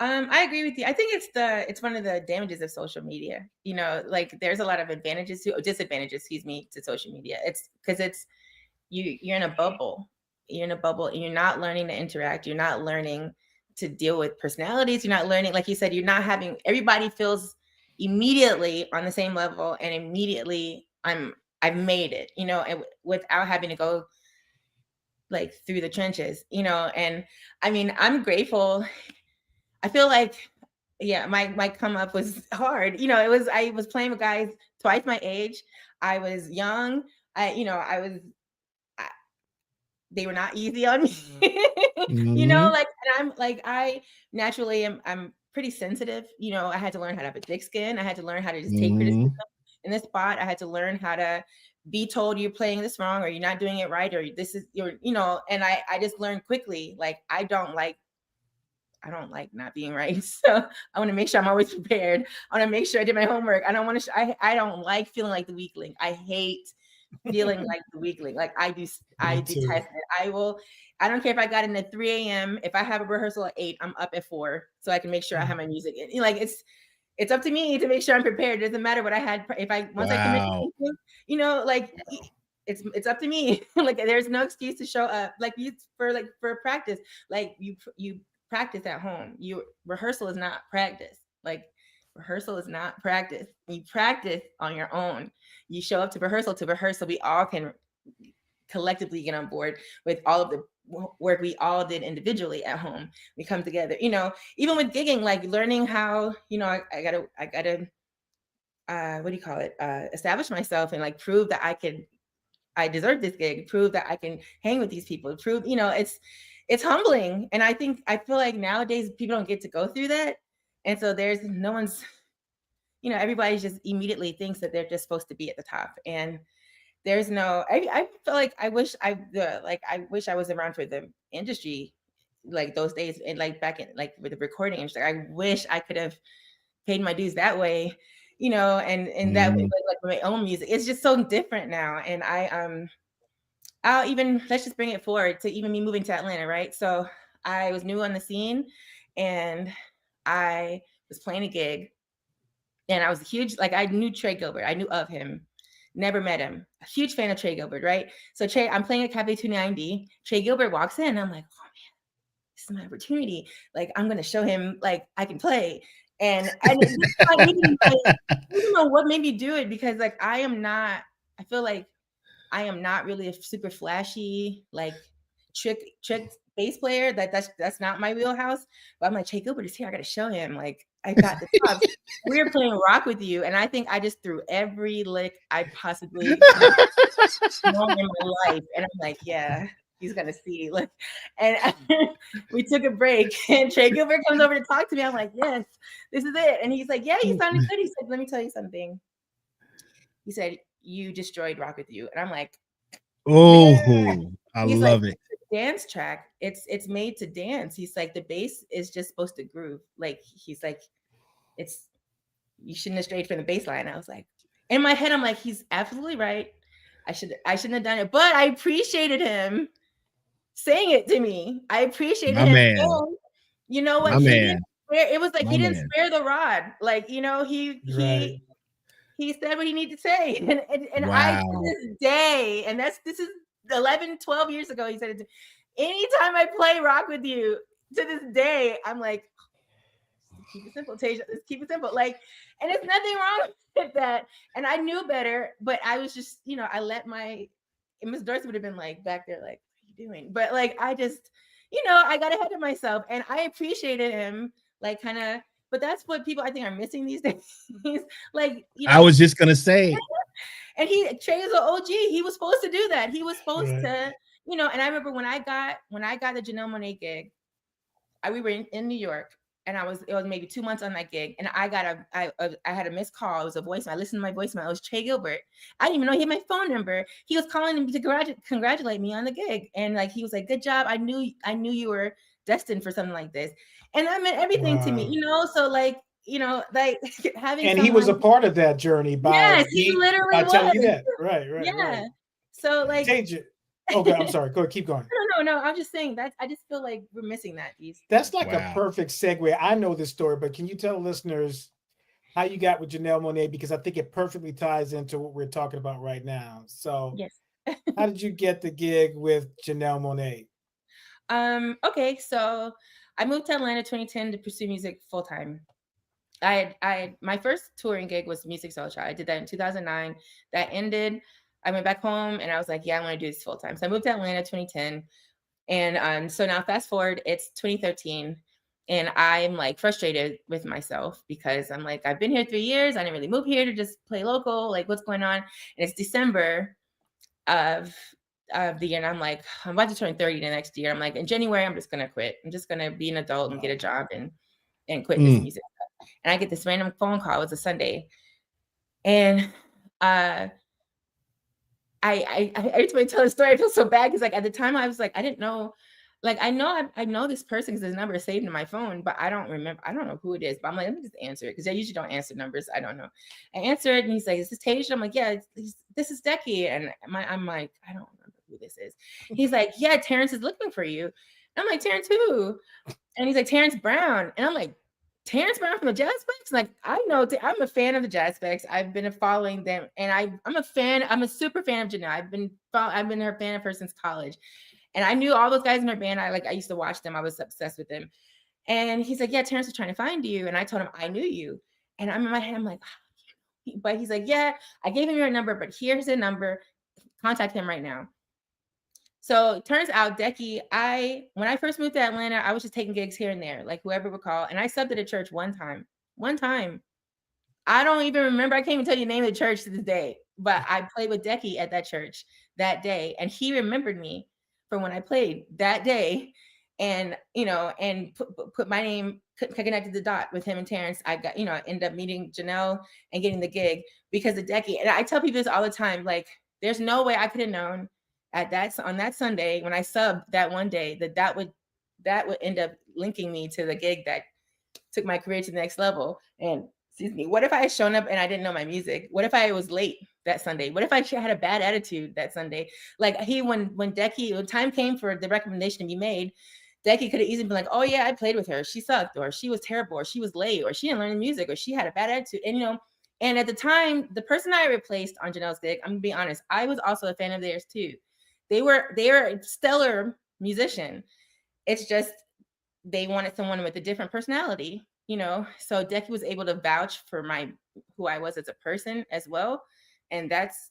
I agree with you. I think it's one of the damages of social media. You know, like there's a lot of disadvantages, to social media. It's because you're in a bubble. You're in a bubble and you're not learning to interact. You're not learning to deal with personalities. You're not learning, like you said, everybody feels immediately on the same level, and immediately I've made it, you know, and without having to go like through the trenches, you know. And I mean, I'm grateful. I feel like, my come up was hard. You know, I was playing with guys twice my age. I was young. They were not easy on me, you know, like, and I naturally I'm pretty sensitive. You know, I had to learn how to have a thick skin. I had to learn how to just take criticism in this spot. I had to learn how to be told you're playing this wrong, or you're not doing it right, or this is your, you know, and I just learned quickly, like, I don't like not being right. So I want to make sure I'm always prepared. I want to make sure I did my homework. I don't want to, I don't like feeling like the weakling. I hate feeling like the weakling. Like I detest it. I don't care if I got in at 3 a.m. If I have a rehearsal at 8, I'm up at 4 so I can make sure I have my music in. Like it's up to me to make sure I'm prepared. It doesn't matter what I had. I commit to something, you know, like it's up to me. Like there's no excuse to show up. Like for practice, like you practice at home. Rehearsal is not practice. Like rehearsal is not practice. You practice on your own. You show up to rehearsal so we all can collectively get on board with all of the work we all did individually at home. We come together, even with gigging, like learning how, I gotta what do you call it? Establish myself and like prove that I deserve this gig, prove that I can hang with these people, prove, it's humbling. And I feel like nowadays people don't get to go through that. And so there's no one's, everybody just immediately thinks that they're just supposed to be at the top. And there's no, I feel like I wish I was around for the industry, like those days, and like back in like with the recording industry. I wish I could have paid my dues that way, and that way, like my own music. It's just so different now. And I'll even, let's just bring it forward to even me moving to Atlanta, right? So I was new on the scene and I was playing a gig and I was a huge, like I knew Trey Gilbert. I knew of him. Never met him. A huge fan of Trey Gilbert, right? So I'm playing at Cafe 290. Trey Gilbert walks in. I'm like, oh man, this is my opportunity. Like, I'm gonna show him like I can play. And I didn't know what made me do it, because like I feel like I am not really a super flashy, like trick bass player. That's not my wheelhouse. But I'm like, Trey Gilbert is here. I gotta show him. Like, I got the chops. We're playing Rock With You, and I think I just threw every lick I possibly known in my life. And I'm like, yeah, he's gonna see. Like, and we took a break, and Trey Gilbert comes over to talk to me. I'm like, yes, this is it. And he's like, yeah, you sounded good. He said, let me tell you something. He said, you destroyed Rock With You. And I'm like, oh, yeah. I love it. Dance track, it's made to dance. He's like, the bass is just supposed to groove. Like, he's like, you shouldn't have strayed from the bass line. I was like, in my head, I'm like, he's absolutely right. I shouldn't have done it, but I appreciated him saying it to me. I appreciated him. And you know what? It was like he didn't spare the rod. Like, he said what he needed to say. And wow. I, to this day, and this is 11, 12 years ago, he said it to me. Anytime I play Rock With You, to this day, I'm like, keep it simple, Teja. Let's keep it simple. Like, and there's nothing wrong with that. And I knew better, but I was just, I let Miss Dorsey would have been like back there, like, what are you doing? But like, I just, I got ahead of myself, and I appreciated him, like, kind of. But that's what people, I think, are missing these days. Like, I was just gonna say. And Trey is an OG. He was supposed to do that. He was supposed to, and I remember when I got the Janelle Monae gig, we were in New York, and it was maybe 2 months on that gig, and I had a missed call. It was a voicemail. I listened to my voicemail. It was Trey Gilbert. I didn't even know he had my phone number. He was calling me to congratulate me on the gig, and like he was like, "Good job. I knew you were destined for something like this," and that meant everything to me. So like. Like having. And he was a part of that journey. He literally was. Telling you that. Right. Yeah. Right. So like. Change it. Okay, I'm sorry. Go ahead, keep going. No. I'm just saying that I just feel like we're missing that piece. That's like a perfect segue. I know this story, but can you tell listeners how you got with Janelle Monae? Because I think it perfectly ties into what we're talking about right now. So yes. How did you get the gig with Janelle Monae? Okay, so I moved to Atlanta 2010 to pursue music full time. My first touring gig was Music Social. I did that in 2009. That ended. I went back home and I was like, yeah, I want to do this full time. So I moved to Atlanta 2010. And so now fast forward, it's 2013. And I'm like frustrated with myself because I'm like, I've been here 3 years. I didn't really move here to just play local. Like, what's going on? And it's December of the year. And I'm like, I'm about to turn 30 the next year. I'm like, in January, I'm just going to quit. I'm just going to be an adult and get a job and quit this music. And I get this random phone call. It was a Sunday. And every time I tell the story, I feel so bad because like at the time I was like, I didn't know, like I know this person because his number is saved in my phone, but I don't remember. I don't know who it is. But I'm like, let me just answer it because I usually don't answer numbers. I don't know. I answer it and he's like, is this Teja? I'm like, yeah, this is Decky. And I'm like, I don't remember who this is. He's like, yeah, Terrence is looking for you. And I'm like, Terrence who? And he's like, Terrence Brown. And I'm like, Terrence Brown from the Jazz Specs? Like, I know, I'm a fan of the Jazz Specs. I've been following them, and I'm a fan. I'm a super fan of Janelle. I've been her fan of her since college, and I knew all those guys in her band. I used to watch them. I was obsessed with them. And he's like, yeah, Terrence was trying to find you, and I told him I knew you. And I'm in my head, I'm like, oh, but he's like, yeah, I gave him your number, but here's the number. Contact him right now. So it turns out, Decky, when I first moved to Atlanta, I was just taking gigs here and there, like whoever would call. And I subbed at a church one time. I don't even remember. I can't even tell you the name of the church to this day. But I played with Decky at that church that day. And he remembered me from when I played that day. And, and put my name, connected the dot with him and Terrence. I got, ended up meeting Janelle and getting the gig because of Decky. And I tell people this all the time, like, there's no way I could have known on that Sunday when I subbed that one day that would end up linking me to the gig that took my career to the next level. And excuse me, what if I had shown up and I didn't know my music? What if I was late that Sunday? What if I had a bad attitude that Sunday? Like when time came for the recommendation to be made, Decky could have easily been like, oh yeah, I played with her. She sucked, or she was terrible, or she was late, or she didn't learn the music, or she had a bad attitude. And and at the time, the person I replaced on Janelle's gig, I'm gonna be honest, I was also a fan of theirs too. They were a stellar musician. It's just they wanted someone with a different personality, So Decky was able to vouch for who I was as a person as well, and that's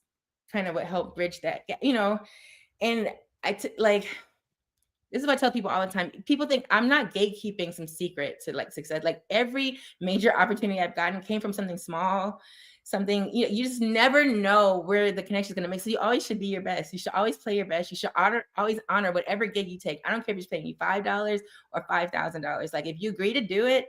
kind of what helped bridge that, And this is what I tell people all the time. People think I'm not gatekeeping some secret to like success. Like every major opportunity I've gotten came from something small, something, you just never know where the connection is going to make. So you always should be your best. You should always play your best. You should always honor whatever gig you take. I don't care if it's paying you $5 or $5,000. Like if you agree to do it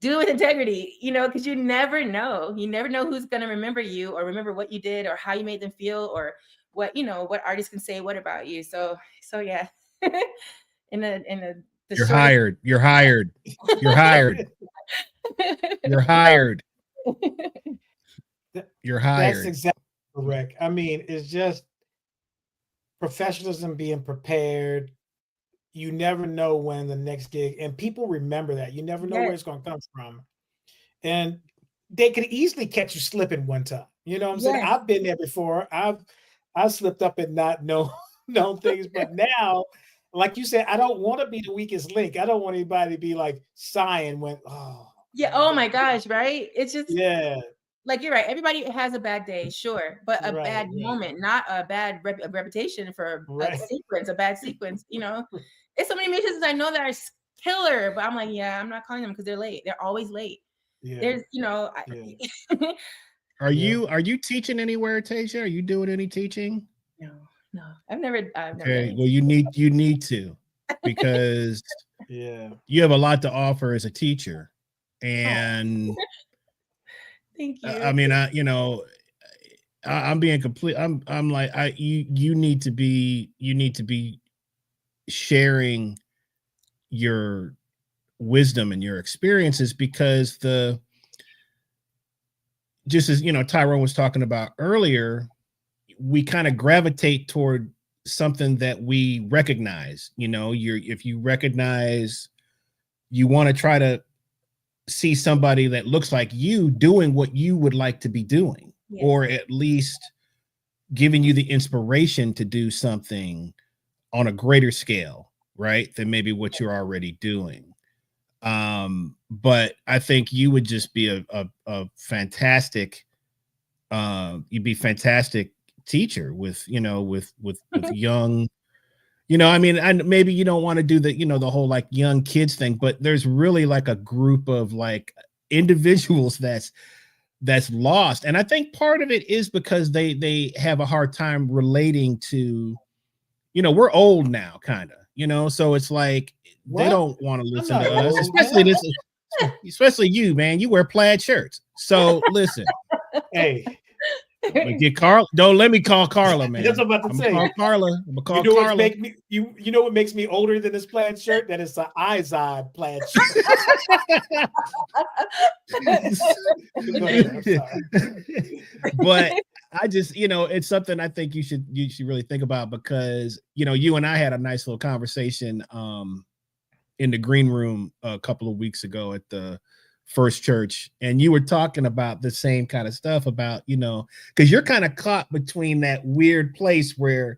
with integrity, because you never know. You never know who's going to remember you or remember what you did or how you made them feel or what, what artists can say what about you. So yeah. You're hired. You're hired. You're hired. You're hired. That's exactly correct. I mean, it's just professionalism, being prepared. You never know when the next gig, and people remember that. You never know where it's going to come from. And they could easily catch you slipping one time. You know what I'm saying? I've been there before. I slipped up and not know things, but now, like you said, I don't want to be the weakest link. I don't want anybody to be like sighing when, oh my gosh, right? It's just, like you're right. Everybody has a bad day, sure, but a bad moment, not a bad reputation for a bad sequence. It's so many musicians I know that are killer, but I'm like, I'm not calling them because they're late. They're always late. There's, Are you teaching anywhere, Teja? Are you doing any teaching? No, I've never. Okay, well, you need to, because you have a lot to offer as a teacher, and thank you. I mean, I'm being complete. I'm like, you need to be sharing your wisdom and your experiences, because just as Tyrone was talking about earlier, we kind of gravitate toward something that we recognize. If you recognize, you want to try to see somebody that looks like you doing what you would like to be doing, or at least giving you the inspiration to do something on a greater scale, right, than maybe what you're already doing. But I think you would just be a fantastic, you'd be fantastic teacher with young, I mean, and maybe you don't want to do the whole like young kids thing, but there's really like a group of like individuals that's lost. And I think part of it is because they have a hard time relating to, we're old now, kind of, so it's like they don't want to listen to us, especially you, man. You wear plaid shirts. So listen, hey, get Carl. Don't let me call Carla, man. That's what I'm about to say. Call Carla. I'm gonna call Carla. You know what makes me older than this plaid shirt? That is an Izod plaid shirt. But I just, it's something I think you should really think about, because you and I had a nice little conversation in the green room a couple of weeks ago at the First Church, and you were talking about the same kind of stuff about, you know, because you're kind of caught between that weird place where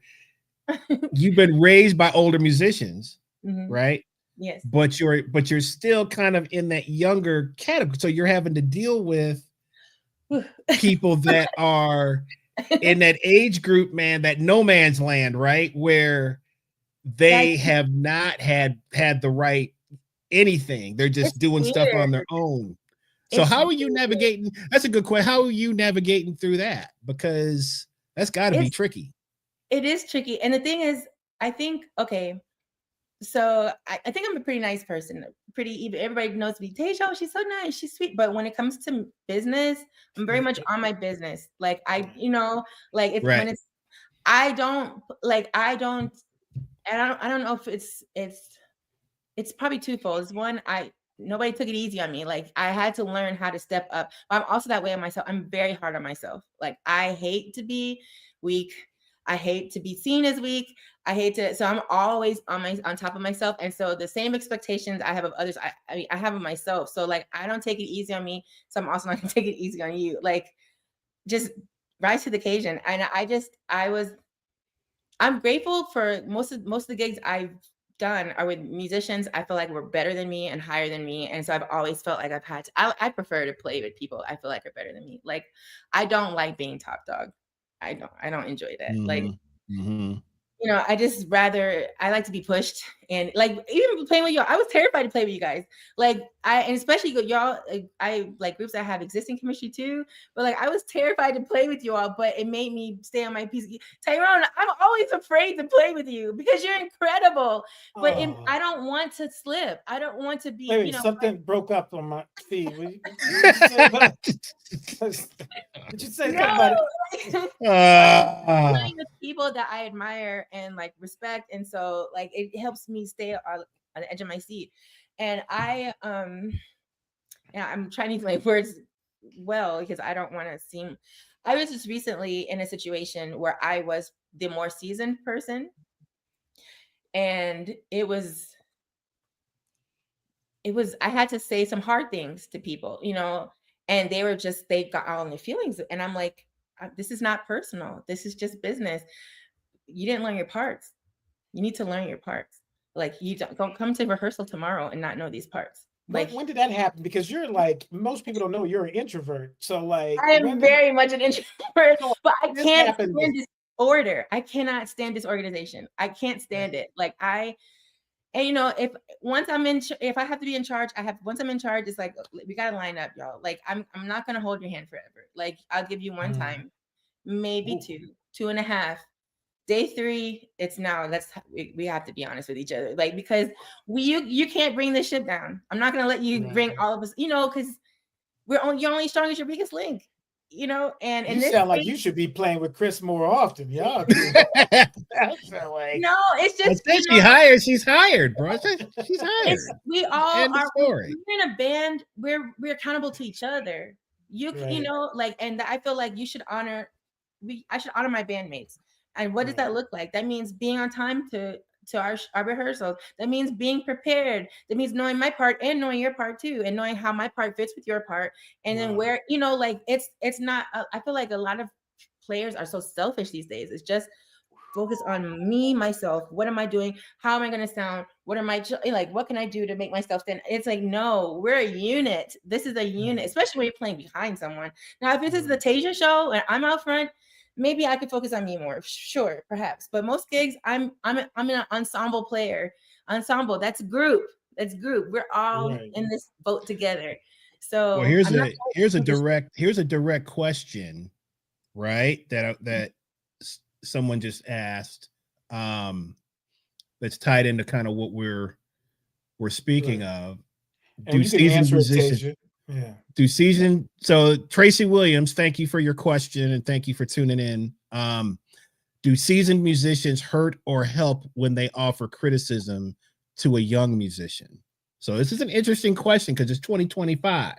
you've been raised by older musicians, right? Yes. But you're still kind of in that younger category. So you're having to deal with people that are in that age group, man, that no man's land, right? Where they have not had the right anything. They're just doing stuff on their own. So how are you navigating? That's a good question. How are you navigating through that? Because that's got to be tricky. It is tricky. And the thing is, I think, okay, so I think I'm a pretty nice person. Everybody knows me. Teja, oh, she's so nice. She's sweet. But when it comes to business, I'm very much on my business. Like I don't know if it's probably twofold. It's one, nobody took it easy on me. Like I had to learn how to step up. But I'm also that way on myself. I'm very hard on myself. Like I hate to be weak. I hate to be seen as weak. So I'm always on top of myself. And so the same expectations I have of others, I have of myself. So like, I don't take it easy on me. So I'm also not gonna take it easy on you. Like just rise to the occasion. And I'm grateful for most of the gigs I've done are with musicians I feel like were better than me and higher than me. And so I've always felt like I prefer to play with people I feel like are better than me. Like I don't like being top dog. I don't enjoy that. Like, you know, I like to be pushed. And like, even playing with y'all, I was terrified to play with you guys. Like and especially y'all, I like groups that have existing chemistry too, but like, I was terrified to play with you all, but it made me stay on my piece. Tyrone, I'm always afraid to play with you because you're incredible, but I don't want to slip. I don't want to be, you know, something broke up on my feed. Did you say no, playing with people that I admire and like respect, and so like it helps me stay on the edge of my seat. And I'm trying to use my words well because I don't want to seem. I was just recently in a situation where I was the more seasoned person, and it was I had to say some hard things to people, you know. And they got all in their feelings. And I'm like, this is not personal. This is just business. You didn't learn your parts. You need to learn your parts. Like you don't come to rehearsal tomorrow and not know these parts. Like when did that happen? Because you're like, most people don't know you're an introvert. So like I am very much an introvert, but I can't stand disorder. I cannot stand disorganization. I can't stand it. Like and you know, if I have to be in charge, once I'm in charge, it's like, we got to line up, y'all. Like, I'm not going to hold your hand forever. Like, I'll give you one time, maybe 2.5. Day 3, it's now, we have to be honest with each other. Like, because you can't bring this ship down. I'm not going to let you bring all of us, you know, because you're only strong as your weakest link. You know, and you sound like you should be playing with Chris more often, y'all. No, it's just she's hired. She's hired, bro. She's hired. We all are. We're in a band. We're accountable to each other. You know, like, and I feel like you should honor. I should honor my bandmates. And what does that look like? That means being on time to our rehearsals. That means being prepared. That means knowing my part and knowing your part too, and knowing how my part fits with your part. And then where, you know, like it's not, I feel like a lot of players are so selfish these days. It's just focus on me, myself. What am I doing? How am I going to sound? What can I do to make myself stand? It's like, no, we're a unit. This is a unit, especially when you're playing behind someone. Now, if this is the Teja show and I'm out front, maybe I could focus on me more. Sure, perhaps. But most gigs, I'm an ensemble player. Ensemble, that's group. We're all in this boat together. So well, here's a direct question, right? That someone just asked. That's tied into kind of what we're speaking of. Do seasoned musicians? So Tracy Williams, thank you for your question and thank you for tuning in. Do seasoned musicians hurt or help when they offer criticism to a young musician? So this is an interesting question because it's 2025.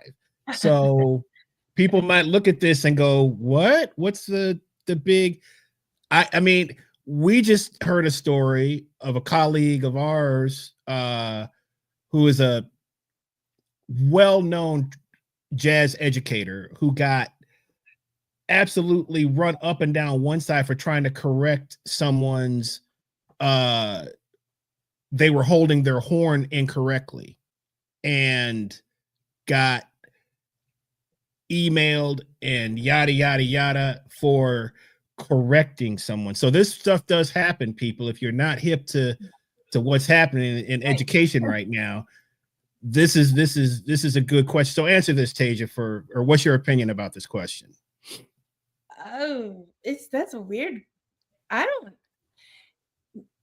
So people might look at this and go, what? What's the big? I mean, we just heard a story of a colleague of ours who is a well-known jazz educator who got absolutely run up and down one side for trying to correct someone's they were holding their horn incorrectly and got emailed and yada yada yada for correcting someone. So this stuff does happen, people. If you're not hip to what's happening in education right now, this is a good question. So answer this, Teja, or what's your opinion about this question? Oh, that's weird.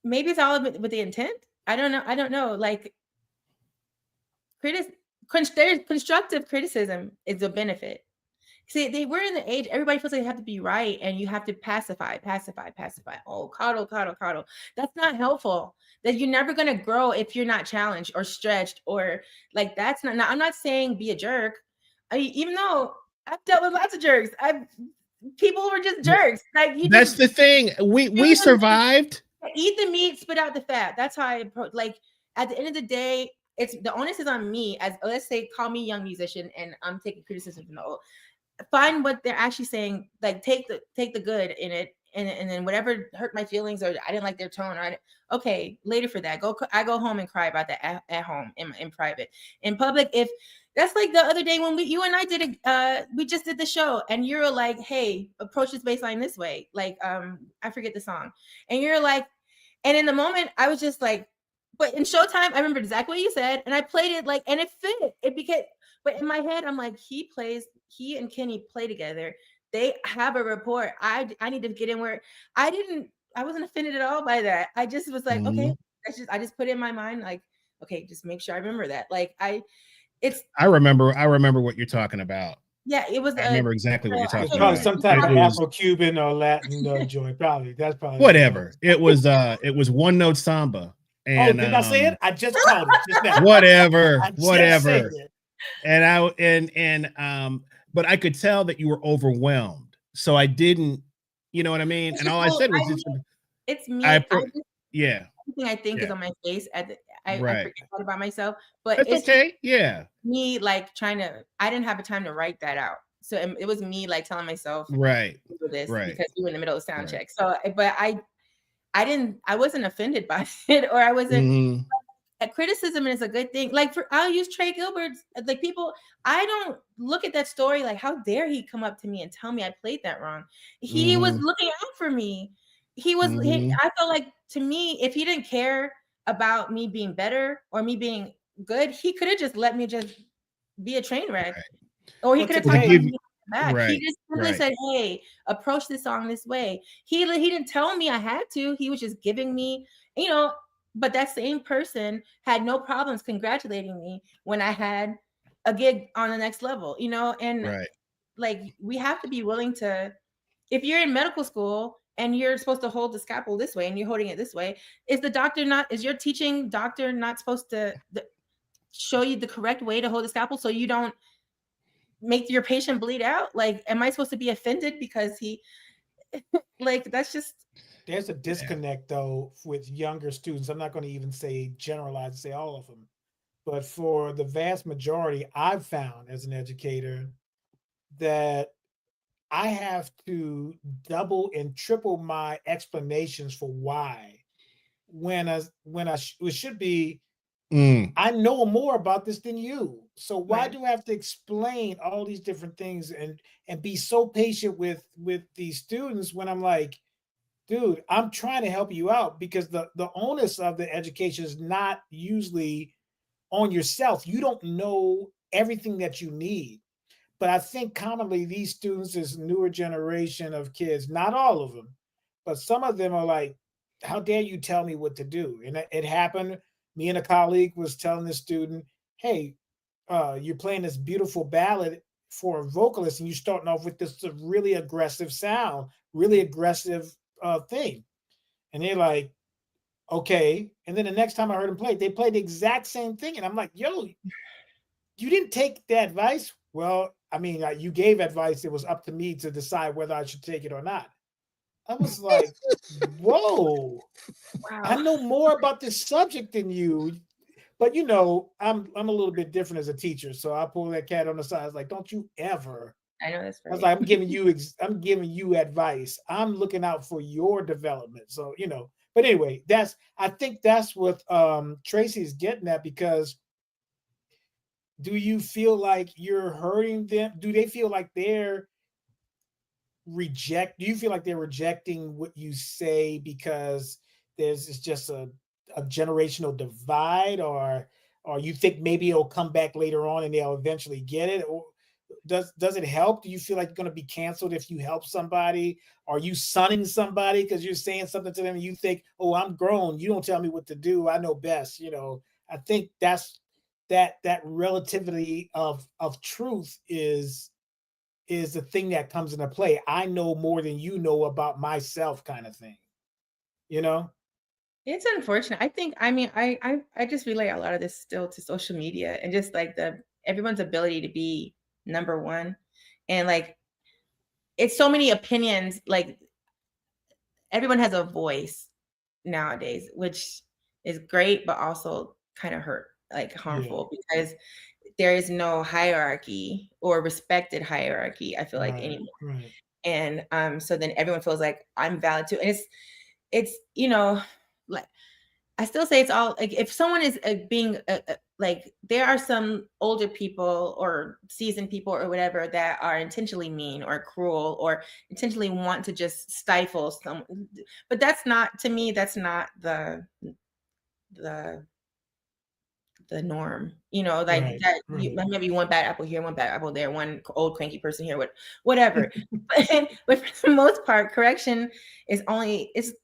Maybe it's all with the intent. I don't know. Like there's constructive criticism is a benefit. See, we're in the age, everybody feels like they have to be right and you have to pacify. Oh, coddle. That's not helpful. That you're never going to grow if you're not challenged or stretched or like, that's not, I'm not saying be a jerk. Even though I've dealt with lots of jerks, people were just jerks. Like that's the thing. We survived. Eat the meat, spit out the fat. That's how I approach. Like at the end of the day, it's the onus is on me as, let's say, call me young musician and I'm taking criticism from the old. Find what they're actually saying, like take the good in it, and then whatever hurt my feelings or I didn't like their tone or okay, later for that, I go home and cry about that at home in private. In public, if that's like the other day when you and I did we just did the show and you're like, hey, approach this bass line this way, like I forget the song, and you're like, and in the moment I was just like, but in showtime I remember exactly what you said and I played it like, and it fit, it became, but in my head I'm like, he and Kenny play together. They have a rapport. I need to get in where I wasn't offended at all by that. I just was like, okay, I just put it in my mind, like, okay, just make sure I remember that. Like I remember what you're talking about. Yeah, it was. I remember exactly what you're talking about. Some type of Afro-Cuban or Latin joint. Probably that's probably whatever. It was one note samba. And, did I say it? I just called it just now. Whatever. And but I could tell that you were overwhelmed. So I didn't, you know what I mean? And all I said was, it's me. Yeah. Everything I think is on my face. I forget about myself, but it's okay. Yeah. Me like I didn't have the time to write that out. So it was me like telling myself, right. This because we were in the middle of sound check. So, but I wasn't offended by it, or I wasn't. Criticism is a good thing. Like I'll use Trey Gilbert's, like people, I don't look at that story like, how dare he come up to me and tell me I played that wrong. He was looking out for me. I felt like, to me, if he didn't care about me being better or me being good, he could have just let me just be a train wreck. Or he could have talked me back. He just simply said, hey, approach this song this way. He didn't tell me I had to. He was just giving me, but that same person had no problems congratulating me when I had a gig on the next level, and like we have to be willing to, if you're in medical school and you're supposed to hold the scalpel this way and you're holding it this way, is your teaching doctor not supposed to show you the correct way to hold the scalpel so you don't make your patient bleed out? Like, am I supposed to be offended because he like, that's just. There's a disconnect though with younger students. I'm not going to even say generalize and say all of them, but for the vast majority, I've found as an educator that I have to double and triple my explanations for why. It should be, I know more about this than you. So why do I have to explain all these different things and be so patient with these students when I'm like, dude, I'm trying to help you out, because the onus of the education is not usually on yourself. You don't know everything that you need. But I think commonly these students, this newer generation of kids, not all of them, but some of them are like, how dare you tell me what to do? And it happened. Me and a colleague was telling the student, hey, you're playing this beautiful ballad for a vocalist and you're starting off with this really aggressive sound, really aggressive thing. And they're like, okay. And then the next time I heard them play, they played the exact same thing. And I'm like, yo, you didn't take the advice? Well, I mean, you gave advice. It was up to me to decide whether I should take it or not. I was like, whoa, wow. I know more about this subject than you. But you know, I'm a little bit different as a teacher, so I pull that cat on the side. I was like, don't you ever. I know that's right. I was like, I'm giving you advice. I'm looking out for your development. So, you know, but anyway, I think that's what Tracy's getting at, because do you feel like you're hurting them? Do they feel like do you feel like they're rejecting what you say because it's just a generational divide, or you think maybe it'll come back later on and they'll eventually get it? Or does it help? Do you feel like you're going to be canceled if you help somebody? Are you sunning somebody because you're saying something to them and you think, oh, I'm grown, you don't tell me what to do, I know best? You know, I think that's that relativity of truth is the thing that comes into play. I know more than you know about myself, kind of thing. You know, it's unfortunate. I just relate a lot of this still to social media and just like everyone's ability to be number one, and like it's so many opinions. Like everyone has a voice nowadays, which is great, but also kind of harmful, because there is no hierarchy or respected hierarchy, I feel like, anymore. Right. And so then everyone feels like I'm valid too. And it's you know, like I still say it's all like, if someone is being like, there are some older people or seasoned people or whatever that are intentionally mean or cruel or intentionally want to just stifle someone. But that's not, to me, that's not the norm, you know, like that. Maybe one bad apple here, one bad apple there, one old cranky person here, whatever. But for the most part, correction is only it's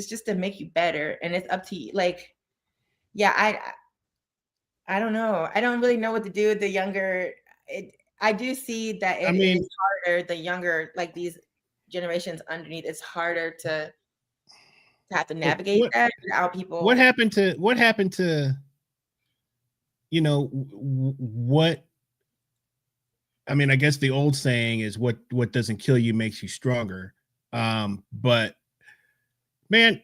just to make you better, and it's up to you. Like, yeah, I don't know. I don't really know what to do with the younger. I do see that it is harder. The younger, like these generations underneath, it's harder to have to navigate that without people. What happened to you know, what, I mean, I guess the old saying is what doesn't kill you makes you stronger. But man,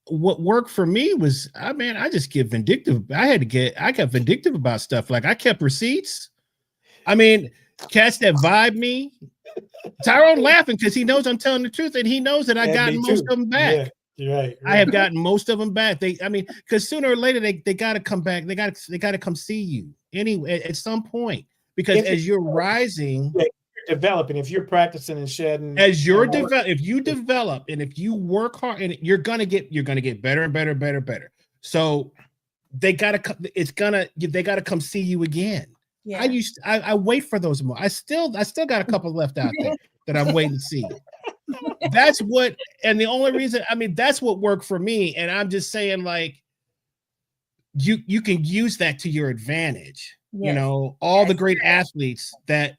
what worked for me was, I just get vindictive. I got vindictive about stuff. Like I kept receipts. I mean, cats that vibe me. Tyrone laughing because he knows I'm telling the truth, and he knows that I got most of them back. Yeah. Right. I have gotten most of them back. Because sooner or later they got to come back. They got to come see you anyway at some point. Because as you're rising, you're developing. If you're practicing and shedding, if you develop and if you work hard, and you're gonna get better and better. So they gotta come see you again. Yeah. I wait for those more. I still got a couple left out there that I'm waiting to see. That's what, and the only reason, that's what worked for me. And I'm just saying, like, you can use that to your advantage. Yes. You know, all the great athletes that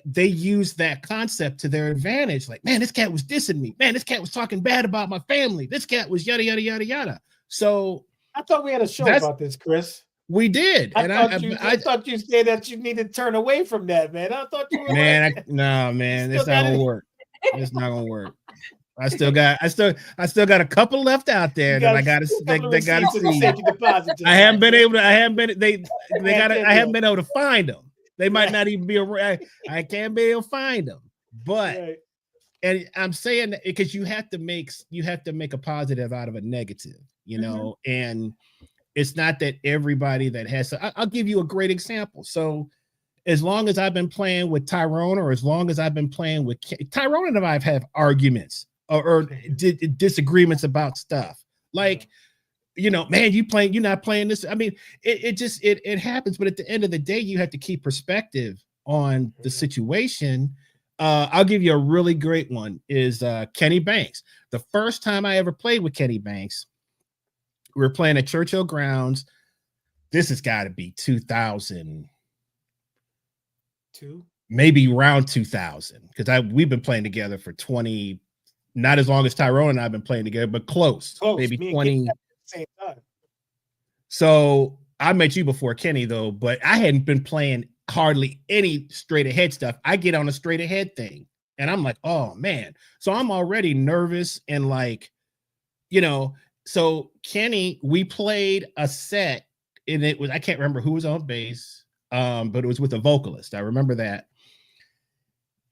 they use that concept to their advantage. Like, man, this cat was dissing me. Man, this cat was talking bad about my family. This cat was yada, yada, yada, yada. So I thought we had a show about this, Chris. We did. I thought you said that you need to turn away from that, man. I thought you were man, it's not gonna work. It's not gonna work. I still got a couple left out there that I gotta see. I haven't been able to find them. They might not even be around. I can't be able to find them. But and I'm saying that because you have to make a positive out of a negative, you know, and it's not that everybody that has. I'll give you a great example. So as long as I've been playing with Tyrone, or as long as I've been playing with Tyrone, and I've had arguments or disagreements about stuff. Like, you know, man, you're not playing this. I mean, it happens. But at the end of the day, you have to keep perspective on the situation. I'll give you a really great one is Kenny Banks. The first time I ever played with Kenny Banks, we were playing at Churchill Grounds. This has got to be 2002, maybe around 2000, because we've been playing together for 20, not as long as Tyrone and I've been playing together, but close maybe 20. Same time. So I met you before Kenny, though, but I hadn't been playing hardly any straight ahead stuff. I get on a straight ahead thing, and I'm like, oh man. So I'm already nervous and like, you know. So Kenny, we played a set and it was, I can't remember who was on bass, but it was with a vocalist. I remember that.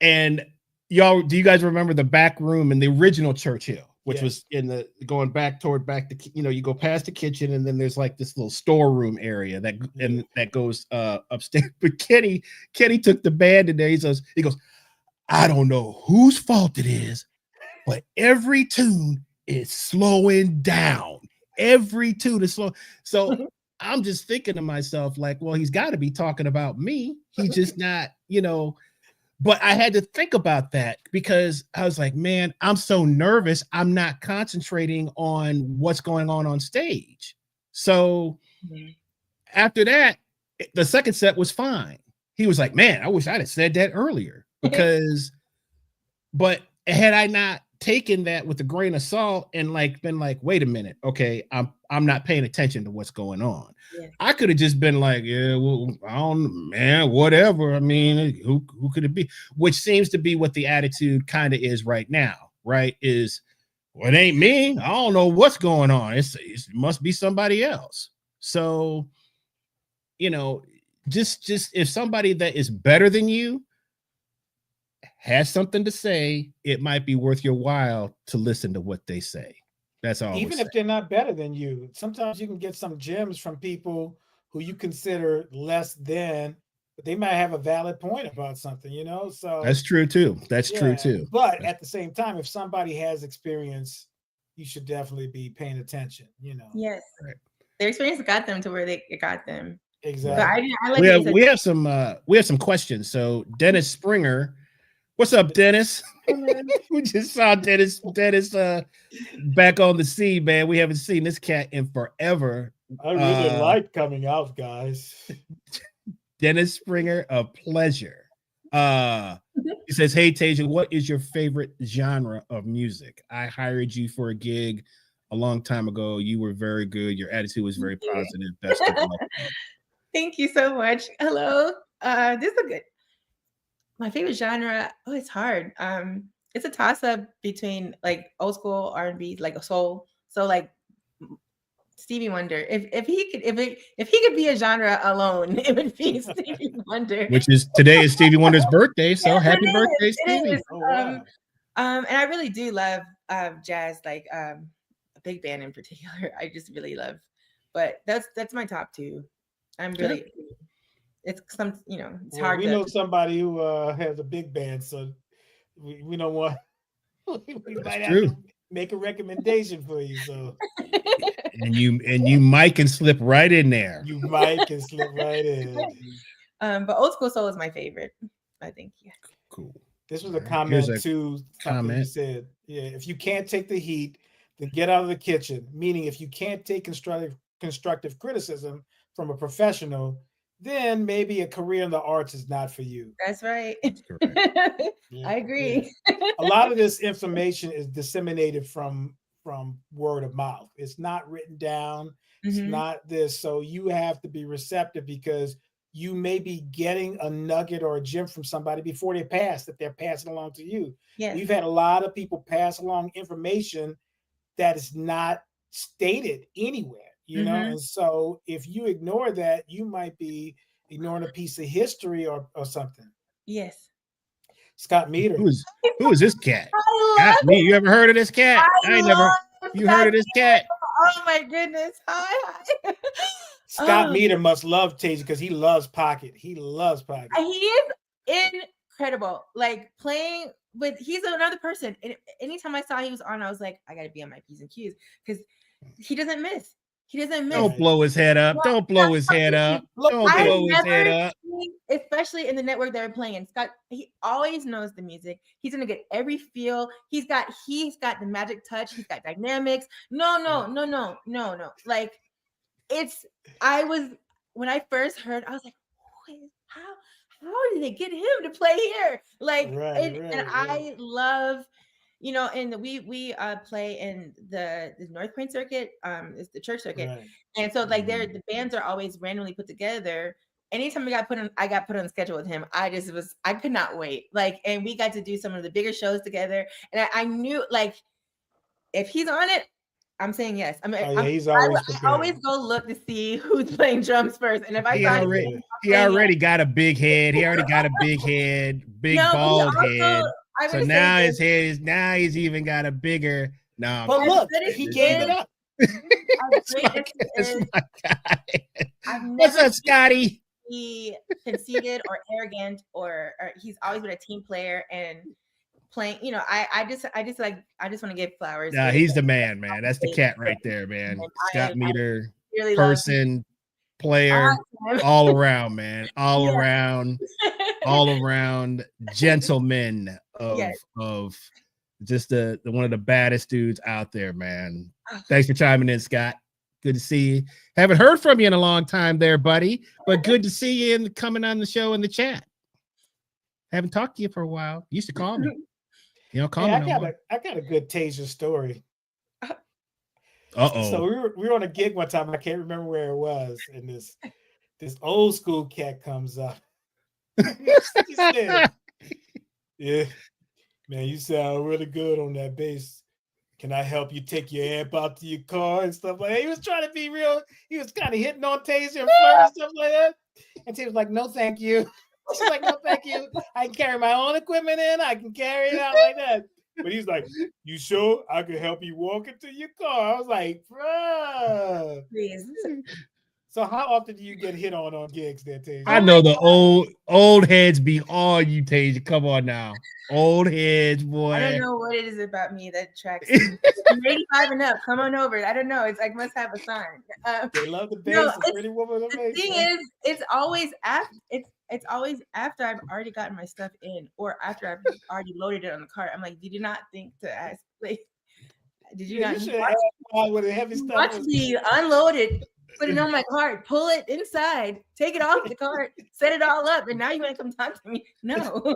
And y'all, do you guys remember the back room in the original Churchill, which was in the going back to, you know, you go past the kitchen and then there's like this little storeroom area that goes upstairs. But Kenny took the band today. He goes, I don't know whose fault it is, but every tune is slowing down. Every tune is slow. So I'm just thinking to myself, like, well, he's got to be talking about me. He's just not, you know. But I had to think about that because I was like, man, I'm so nervous. I'm not concentrating on what's going on stage. So after that, the second set was fine. He was like, man, I wish I'd have said that earlier because, but had I not taken that with a grain of salt and like been like, wait a minute, okay, I'm not paying attention to what's going on. Yeah. I could have just been like, yeah, well, I don't, man, whatever. I mean, who could it be? Which seems to be what the attitude kind of is right now, right? Is, well, it ain't me. I don't know what's going on. It must be somebody else. So, you know, just if somebody that is better than you has something to say, it might be worth your while to listen to what they say. That's all. Even if they're not better than you, sometimes you can get some gems from people who you consider less than, but they might have a valid point about something, you know? So that's true too. That's true too. But at the same time, if somebody has experience, you should definitely be paying attention, you know? Yes. Right. Their experience got them to where they got them. Exactly. But we have some questions. So Dennis Springer, what's up, Dennis? We just saw Dennis back on the scene, man. We haven't seen this cat in forever. I really like coming out, guys. Dennis Springer, a pleasure. He says, hey, Teja, what is your favorite genre of music? I hired you for a gig a long time ago. You were very good. Your attitude was very positive. Best of luck. Thank you so much. Hello. This is a good. My favorite genre, it's hard. It's a toss-up between like old school R&B, like a soul. So like Stevie Wonder. If he could be a genre alone, it would be Stevie Wonder. Which is today is Stevie Wonder's birthday, so yes, happy birthday, Stevie. Oh, wow. And I really do love jazz, like a big band in particular. I just really love. But that's my top two. I'm really. It's some, you know, it's hard. We know somebody who has a big band, so we don't want. We might have to make a recommendation for you. So, and you might can slip right in there. You might can slip right in. But old school soul is my favorite. I think. Yeah. Cool. This was a comment too. Comment. You said, yeah, if you can't take the heat, then get out of the kitchen. Meaning, if you can't take constructive criticism from a professional, then maybe a career in the arts is not for you. That's right. Yeah, I agree. Yeah. A lot of this information is disseminated from word of mouth. It's not written down. It's not this. So you have to be receptive because you may be getting a nugget or a gem from somebody before they pass that they're passing along to you. Yes. We've had a lot of people pass along information that is not stated anywhere. You know, and so if you ignore that, you might be ignoring a piece of history or something. Yes. Scott Meter. Who is this cat? Me. You ever heard of this cat? I ain't never. You heard of this cat? Oh my goodness! Hi. Scott Meter must love Teja because he loves Pocket. He loves Pocket. He is incredible. Like playing with. He's another person. And anytime I saw he was on, I was like, I got to be on my P's and Q's because he doesn't miss. He doesn't miss. Don't blow his head up. Don't blow his head up. Don't blow his head up. Especially in the network that we're playing in. Scott, he always knows the music. He's gonna get every feel. He's got the magic touch. He's got dynamics. No. Like when I first heard, I was like, how did they get him to play here? Like, and I love. You know, and we play in the North Point circuit, it's the church circuit, and so like the bands are always randomly put together. Anytime I got put on the schedule with him, I could not wait. Like, and we got to do some of the bigger shows together, and I knew like if he's on it, I'm saying yes. I mean, he's always I always go look to see who's playing drums first, and if I he already got a big head. He already got a big head, bald head. So now his head is he's even got a bigger. No, but look, he gave it up. That's my guy. What's up, Scotty? He conceited or arrogant, or he's always been a team player and playing. You know, I just want to give flowers. Nah, he's the man. That's the cat right there, man. Scott Meter, really person, player, all around, man. All around gentleman of just the one of the baddest dudes out there, man. Thanks for chiming in, Scott. Good to see you. Haven't heard from you in a long time there, buddy, but good to see you and coming on the show in the chat. Haven't talked to you for a while. You used to call me. You don't call me no more. I got a good Teja story. Uh-oh. So we were on a gig one time. I can't remember where it was, and this old school cat comes up. He said, "Yeah, man, you sound really good on that bass. Can I help you take your amp out to your car and stuff like that?" He was trying to be real. He was kind of hitting on Teja and flirting and stuff like that. And Teja was like, "No, thank you." She's like, "No, thank you. I can carry my own equipment in. I can carry it out like that." But he's like, "You sure I can help you walk into your car?" I was like, "Bruh." Please. So how often do you get hit on gigs there, Teja? I know the old heads be all you, Teja. Come on now. Old heads, boy. I don't know what it is about me that attracts me. I'm 85 and up. Come on over. I don't know. It's like must have a sign. They love the bass. Pretty woman. The thing is, it's always after. It's always after I've already gotten my stuff in, or after I've already loaded it on the cart. I'm like, did you not think to ask? Like, did you not with a heavy stuff? Watch me unload it, put it on my cart, pull it inside, take it off the cart, set it all up, and now you want to come talk to me? No, no.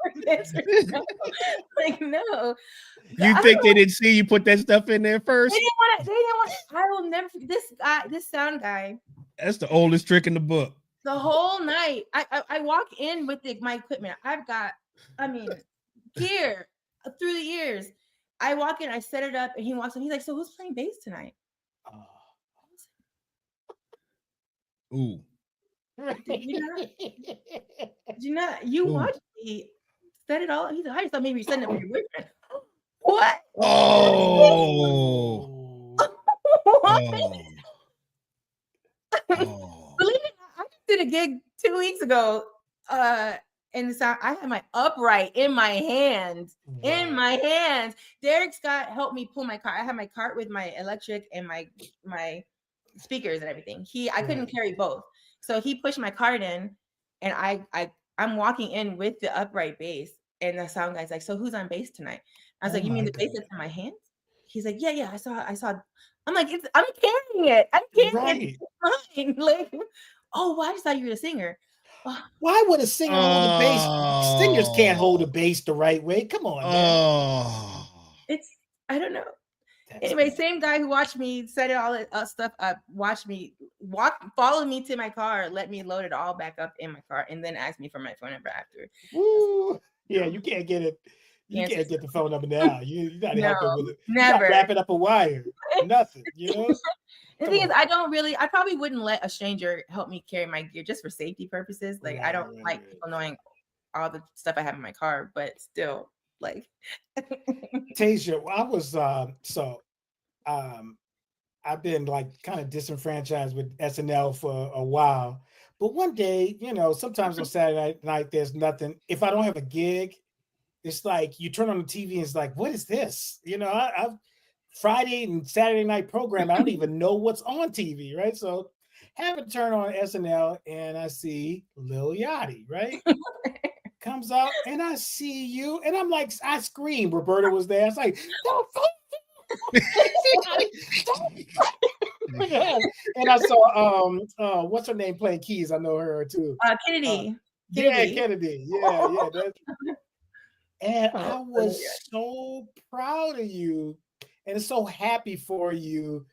Like no. You think they didn't see you put that stuff in there first? They didn't want. I will never. This sound guy. That's the oldest trick in the book. The whole night, I walk in with my equipment. I've got, gear through the years. I walk in, I set it up, and he walks in. He's like, "So who's playing bass tonight?" Ooh. Did you not? You watched me set it all. He's like, "I just thought maybe you're setting it for your boyfriend." What? Oh. What? Believe it, I just did a gig 2 weeks ago. And the sound, I had my upright in my hands. Wow. In my hands. Derek Scott helped me pull my cart. I had my cart with my electric and my speakers and everything. I couldn't carry both. So he pushed my cart in, and I'm walking in with the upright bass. And the sound guy's like, "So who's on bass tonight?" I was like, "You mean the bass that's in my hands?" He's like, "Yeah, I saw. I'm like, I'm carrying it. I'm carrying it. It's mine." Like, oh, well, I just thought you were a singer. Why would a singer hold a bass? Singers can't hold a bass the right way. Come on. I don't know. Anyway, same guy who watched me set it all stuff up, watched me followed me to my car, let me load it all back up in my car, and then asked me for my phone number after. Woo. Yeah, you can't get it. You can't get the phone number now. You got to help it with it. Never. Wrap it up a wire. Nothing, you know? The thing is, I probably wouldn't let a stranger help me carry my gear just for safety purposes. Like, I don't like people knowing all the stuff I have in my car, but still, like. Teja, I was, I've been like kind of disenfranchised with SNL for a while. But one day, sometimes on Saturday night, there's nothing. If I don't have a gig, it's like you turn on the TV and it's like, what is this? I've Friday and Saturday night program. I don't even know what's on TV, right? So have it turn on SNL and I see Lil Yachty, right? Comes out and I see you and I'm like, I scream. Roberta was there. It's like, and I saw what's her name playing keys? I know her too. Kennedy. Kennedy. Yeah. And I was so proud of you and so happy for you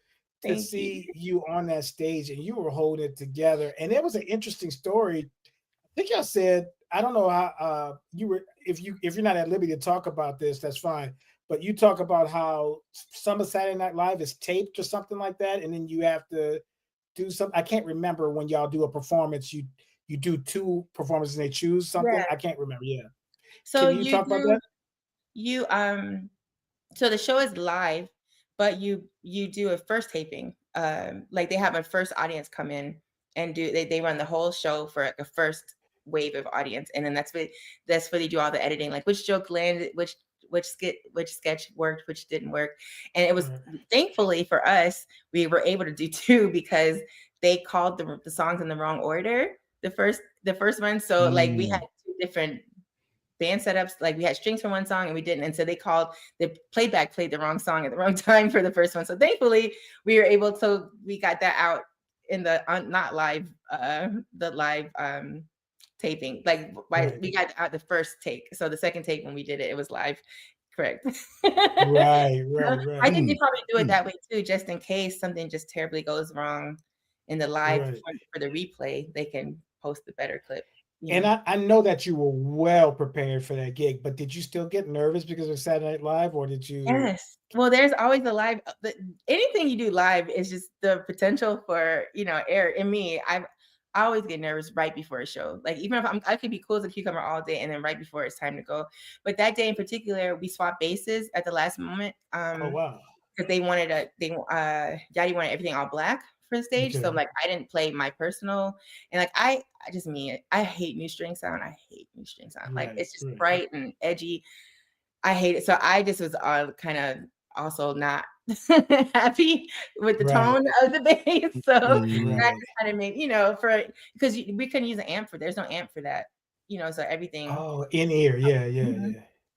to see you on that stage and you were holding it together. And it was an interesting story. I think y'all said, I don't know how you were if you're not at liberty to talk about this, that's fine. But you talk about how some of Saturday Night Live is taped or something like that, and then you have to do something. I can't remember when y'all do a performance. You do 2 performances and they choose something. Yeah. I can't remember. Yeah. So Can you talk about that? You so the show is live, but you do a first taping. Like they have a first audience come in and they run the whole show for like a first wave of audience, and then that's where they do all the editing, like which joke landed, which sketch worked, which didn't work. And it was thankfully for us, we were able to do 2 because they called the songs in the wrong order the first one. So like we had 2 different band setups, like we had strings for one song and we didn't, and so they called the playback played the wrong song at the wrong time for the first one. So thankfully we were able to, we got that out in the not live the live taping, like we got out the first take. So the second take when we did it, it was live. Correct. Right. I think they probably do it that way too, just in case something just terribly goes wrong in the live for the replay, they can post the better clip. And I know that you were well prepared for that gig, but did you still get nervous because of Saturday Night Live, or did you? Yes. Well, there's always a live. Anything you do live is just the potential for error. In me, I always get nervous right before a show. Like even if I could be cool as a cucumber all day, and then right before it's time to go. But that day in particular, we swapped basses at the last moment. Oh wow! Because they wanted Yachty wanted everything all black for the stage. Okay. So like I didn't play my personal, and like I just mean it. I hate new string sound. Like it's just bright and edgy. I hate it. So I just was kind of also not happy with the tone of the bass. So that just kind of made, because we couldn't use an amp there's no amp for that, so everything. Oh, in ear. Yeah.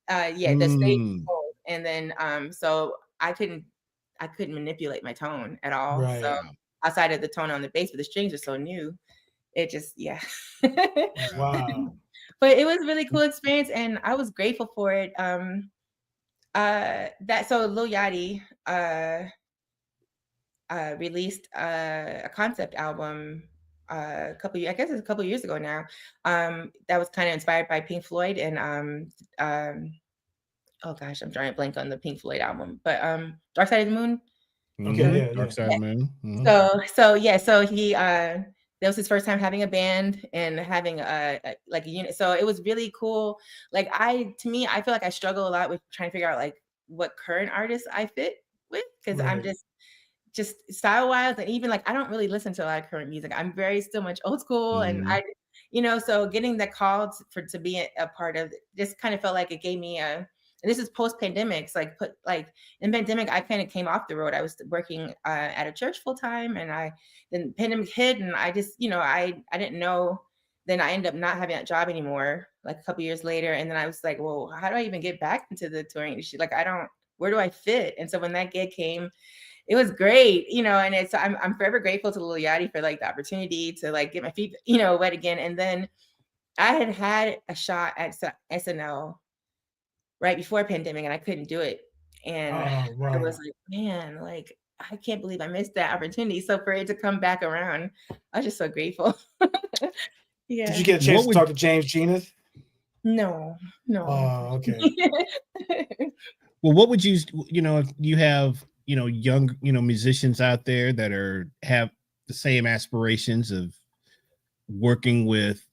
The stage cold. And then so I couldn't manipulate my tone at all. Right. So outside of the tone on the bass, but the strings are so new. It just Wow. But it was a really cool experience, and I was grateful for it. So Lil Yachty released a concept album a couple years ago now. That was kind of inspired by Pink Floyd and oh gosh, I'm drawing a blank on the Pink Floyd album, but Dark Side of the Moon. Okay, Dark Side of the Moon. So he that was his first time having a band and having a unit. So it was really cool. Like I feel like I struggle a lot with trying to figure out like what current artists I fit with, because I'm just style wise, and even like I don't really listen to a lot of current music. I'm still much old school, and I so getting the call to be a part of this kind of felt like it gave me and this is post-pandemic. So in pandemic, I kind of came off the road. I was working at a church full time, and then pandemic hit, and I just, I didn't know. Then I ended up not having that job anymore, like a couple years later. And then I was like, well, how do I even get back into the touring industry? Like, where do I fit? And so when that gig came, it was great, and I'm forever grateful to Lil Yachty for like the opportunity to like get my feet, wet again. And then I had a shot at SNL right before pandemic, and I couldn't do it. And I was like, man, like, I can't believe I missed that opportunity. So for it to come back around, I was just so grateful. Yeah. Did you get a chance to talk to James Genus? No. Oh, okay. Well, what would you, if you have, young, musicians out there that have the same aspirations of working with,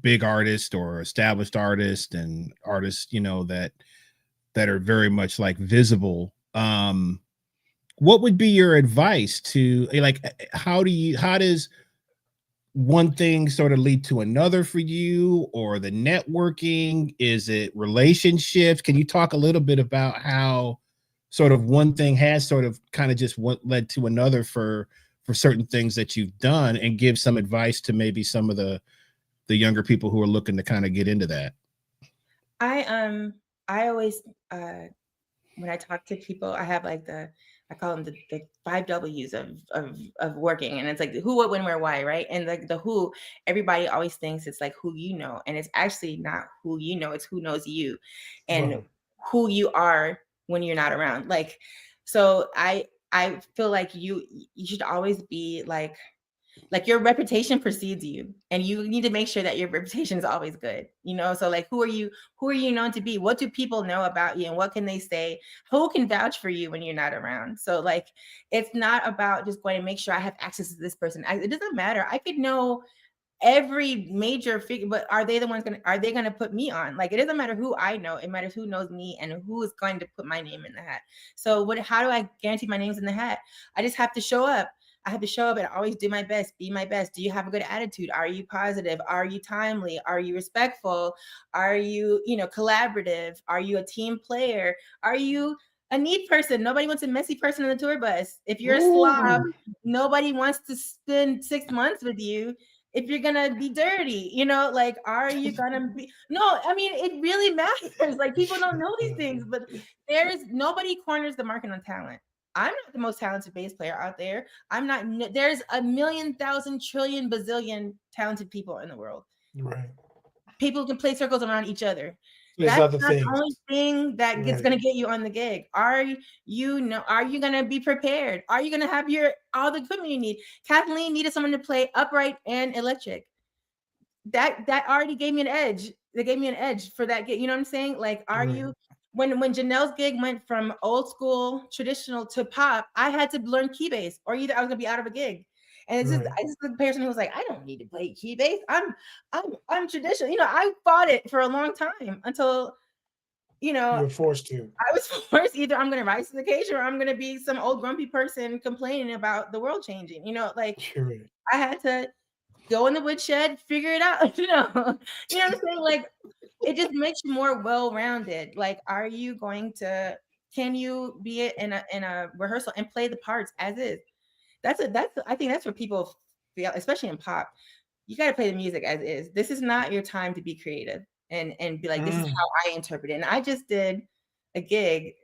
big artists or established artists and artists, that are very much like visible. What would be your advice to like, how does one thing sort of lead to another for you, or the networking? Is it relationships? Can you talk a little bit about how sort of one thing has sort of kind of just what led to another for certain things that you've done, and give some advice to maybe some of the younger people who are looking to kind of get into that? I always when I talk to people, I have like I call them the 5 W's of working, and it's like the who, what, when, where, why, right? And the who, everybody always thinks it's like who you know, and it's actually not who you know, it's who knows you, and who you are when you're not around. Like, so I feel like you should always be like, Like your reputation precedes you, and you need to make sure that your reputation is always good, you know? So like, who are you known to be? What do people know about you, and what can they say? Who can vouch for you when you're not around? So like, it's not about just going to make sure I have access to this person. It doesn't matter. I could know every major figure, but are they going to put me on? Like, it doesn't matter who I know. It matters who knows me and who is going to put my name in the hat. So how do I guarantee my name's in the hat? I just have to show up. I have to show up and always do my best, be my best. Do you have a good attitude? Are you positive? Are you timely? Are you respectful? Are you, collaborative? Are you a team player? Are you a neat person? Nobody wants a messy person on the tour bus. If you're a slob, nobody wants to spend 6 months with you. If you're gonna be dirty, like, are you gonna be? No, I mean, it really matters. Like, people don't know these things, but nobody corners the market on talent. I'm not the most talented bass player out there. I'm not. There's a million, thousand, trillion, bazillion talented people in the world. Right. People can play circles around each other. There's That's other not things. the only thing that is going to get you on the gig. Are you going to be prepared? Are you going to have all the equipment you need? Kathleen needed someone to play upright and electric. That already gave me an edge. They gave me an edge for that gig. You know what I'm saying? Like, are you, when Janelle's gig went from old school traditional to pop, I had to learn key bass, or either I was going to be out of a gig. And it's just the person who was like, I don't need to play key bass. I'm traditional. I fought it for a long time until, you were forced to. I was forced. Either I'm going to rise to the occasion, or I'm going to be some old grumpy person complaining about the world changing. I had to go in the woodshed, figure it out. You know what I'm saying? Like, it just makes you more well-rounded. Like, can you be in a rehearsal and play the parts as is? I think that's what people feel, especially in pop. You got to play the music as is. This is not your time to be creative and be like, this is how I interpret it. And I just did a gig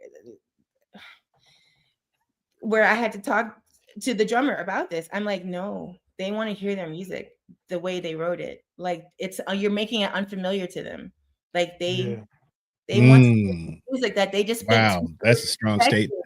where I had to talk to the drummer about this. I'm like, no, they want to hear their music the way they wrote it. Like, you're making it unfamiliar to them. Like, they want music that they just spent. Wow, that's a strong statement.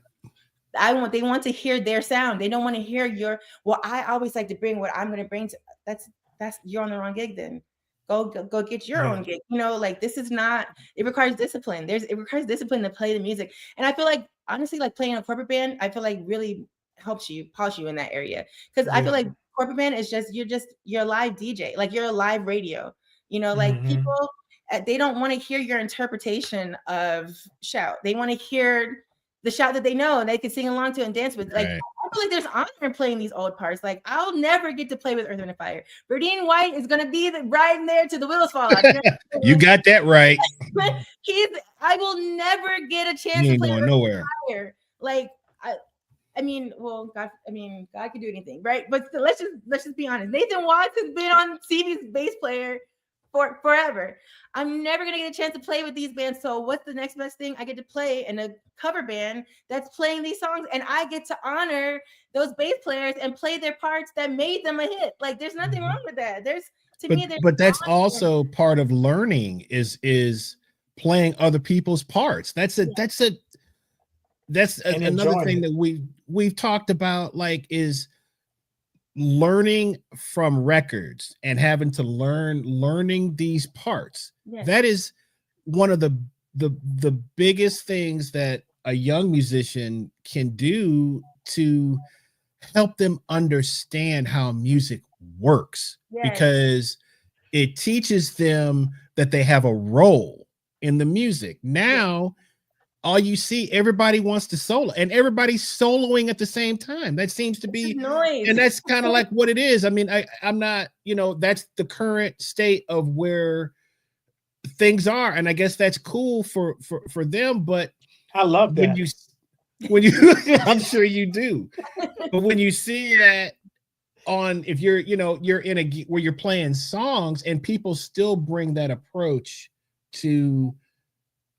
They want to hear their sound. They don't want to hear I always like to bring what I'm going to bring to that's you're on the wrong gig. Then go get your own gig. Like, this is not, it requires discipline. It requires discipline to play the music. And I feel like, honestly, like, playing a corporate band, I feel like really helps you, polish you in that area. Cause I feel like corporate band is you're a live DJ. Like, you're a live radio, like, people, they don't want to hear your interpretation of shout. They want to hear the shout that they know and they can sing along to and dance with. Like, I feel like there's honor in playing these old parts. Like, I'll never get to play with Earth, Wind & Fire. Verdine White is going to be riding there to the wheels fall out. You got that right. I will never get a chance to play with Earth, Fire. Like, I mean, well, God can do anything, right? But let's just be honest. Nathan Watts has been on CB's bass player for forever. I'm never gonna get a chance to play with these bands. So what's the next best thing? I get to play in a cover band that's playing these songs, and I get to honor those bass players and play their parts that made them a hit. Like, there's nothing wrong with that. But that's also part of learning is playing other people's parts. That's another thing that we've talked about, like, is learning from records and having to learning these parts. That is one of the biggest things that a young musician can do to help them understand how music works, because it teaches them that they have a role in the music. Now all you see, everybody wants to solo, and everybody's soloing at the same time. That seems to be noise, and that's kind of like what it is. I mean, I'm not, that's the current state of where things are, and I guess that's cool for them. But I love that when you I'm sure you do, but when you see that if you're in a where you're playing songs and people still bring that approach to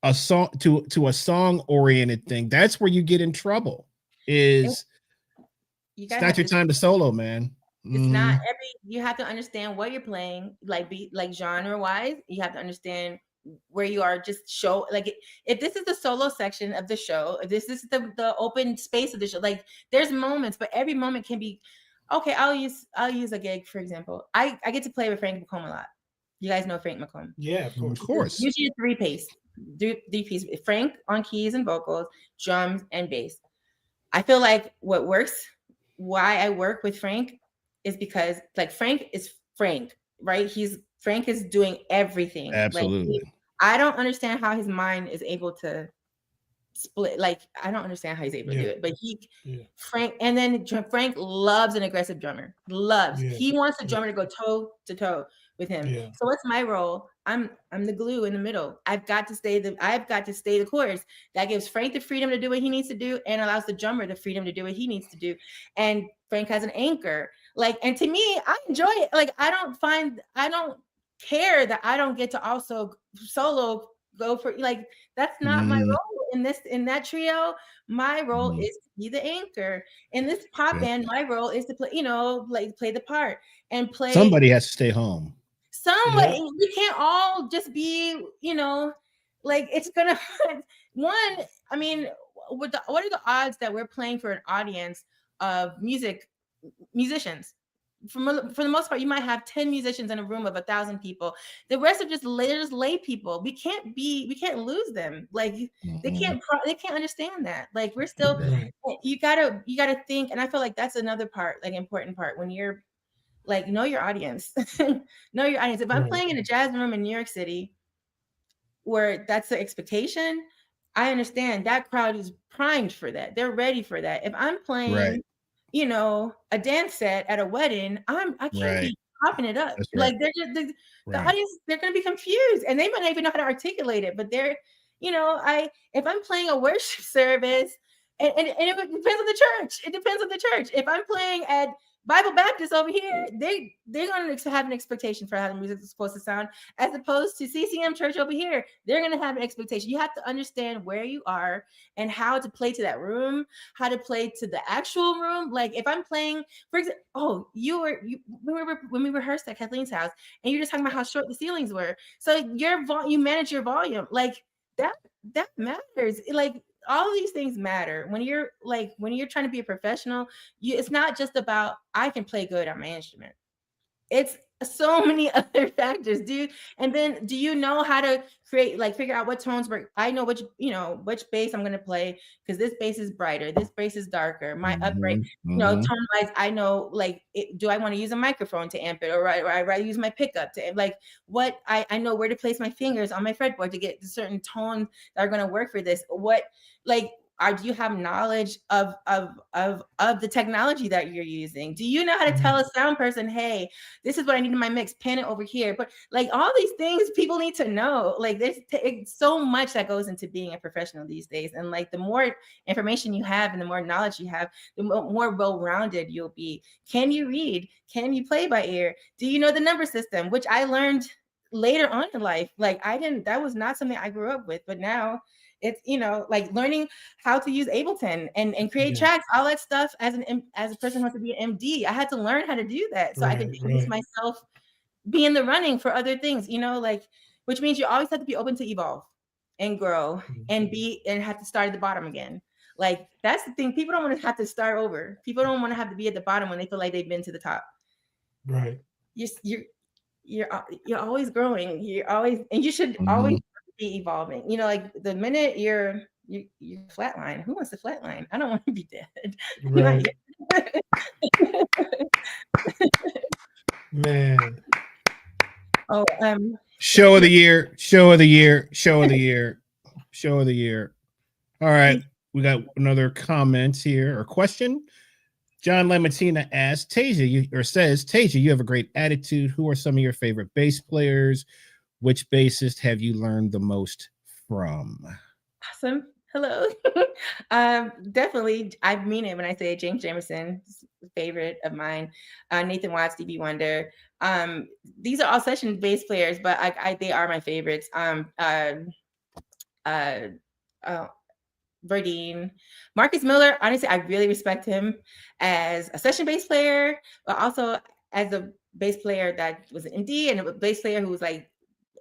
a song, to a song oriented thing, that's where you get in trouble. It's not your time to solo, man. It's not you have to understand what you're playing, like genre wise. You have to understand where you are. Just show, like, if this is the solo section of the show, if this is the open space of the show, like, there's moments, but every moment can be Okay, I'll use a gig for example. I get to play with Frank McComb a lot. You guys know Frank McComb? Yeah, of course. Of course. Usually a three-piece. Frank on keys and vocals, drums and bass. I feel like why I work with Frank is because like Frank is Frank, right? Frank is doing everything. Absolutely. Like, I don't understand how his mind is able to split. Like, I don't understand how he's able to do it, but Frank loves an aggressive drummer. He wants the drummer to go toe to toe with him. So what's my role? I'm the glue in the middle. I've got to stay the course. That gives Frank the freedom to do what he needs to do and allows the drummer the freedom to do what he needs to do. And Frank has an anchor. Like, and to me, I enjoy it. Like, I don't care that I don't get to also solo go for, like, that's not my role in that trio. My role is to be the anchor. In this pop band, my role is to play, like play the part and play. Somebody has to stay home. Somebody, we can't all just be, like, it's gonna I mean, what are the odds that we're playing for an audience of musicians? For the most part, you might have 10 musicians in a room of 1,000 people. The rest are just lay people. We can't lose them. Like, they can't understand that. Like, we're still, you gotta think. And I feel like that's another part, like important part, when you're like, know your audience. Know your audience. If I'm playing in a jazz room in New York City where that's the expectation, I understand that crowd is primed for that. They're ready for that. If I'm playing a dance set at a wedding, I can't be popping it up. Like, they're just the audience, they're gonna be confused and they might not even know how to articulate it, but they're, if I'm playing a worship service and it depends on the church. It depends on the church. If I'm playing at Bible Baptist over here, they're going to have an expectation for how the music is supposed to sound, as opposed to CCM Church over here. They're going to have an expectation. You have to understand where you are and how to play to that room, how to play to the actual room. Like, if I'm playing, for example, when we rehearsed at Kathleen's house, and you're just talking about how short the ceilings were. So you manage your volume, like that matters. Like, all of these things matter when you're trying to be a professional. It's not just about I can play good on my instrument. It's so many other factors, dude. And then, do you know how to figure out what tones work? I know which bass I'm going to play, because this bass is brighter, this bass is darker, my upright, tone wise. I know, like, do I want to use a microphone to amp it, or I rather use my pickup to, like, what I know where to place my fingers on my fretboard to get certain tones that are going to work for this. What, like, do you have knowledge of the technology that you're using? Do you know how to tell a sound person, hey, this is what I need in my mix, pan it over here? But, like, all these things people need to know. Like, there's so much that goes into being a professional these days. And, like, the more information you have and the more knowledge you have, the more well-rounded you'll be. Can you read? Can you play by ear? Do you know the number system? Which I learned later on in life. Like, that was not something I grew up with, but now it's, like, learning how to use Ableton and create tracks, all that stuff. As a person who wants to be an MD, I had to learn how to do that so I could introduce myself, be in the running for other things, like, which means you always have to be open to evolve and grow and have to start at the bottom again. Like, that's the thing. People don't want to have to start over. People don't want to have to be at the bottom when they feel like they've been to the top. Right. You're always growing. You're always, and you should always be evolving. Like, the minute you're flatline, who wants to flatline? I don't want to be dead. Right. Man. Oh, show of the year. All right, we got another comment here or question. John Lamatina asks, Teja, you have a great attitude. Who are some of your favorite bass players? Which bassist have you learned the most from? Awesome. Hello. Definitely, I mean it when I say James Jamerson, favorite of mine. Nathan Watts, Stevie Wonder. These are all session bass players, but they are my favorites. Verdine. Marcus Miller, honestly, I really respect him as a session bass player, but also as a bass player that was an indie and a bass player who was, like,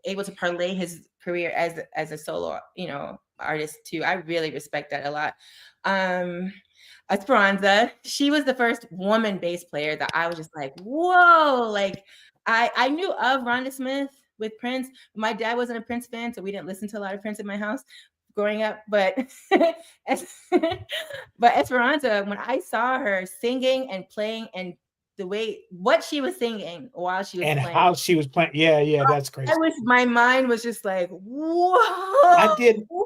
able to parlay his career as a solo, artist too. I really respect that a lot. Esperanza. She was the first woman bass player that I was just like, whoa. Like I knew of Rhonda Smith with Prince. My dad wasn't a Prince fan, so we didn't listen to a lot of Prince in my house growing up. But but Esperanza, when I saw her singing and playing and the way what she was singing while she was and playing. how she was playing. Yeah, that's crazy. My mind was just like, whoa.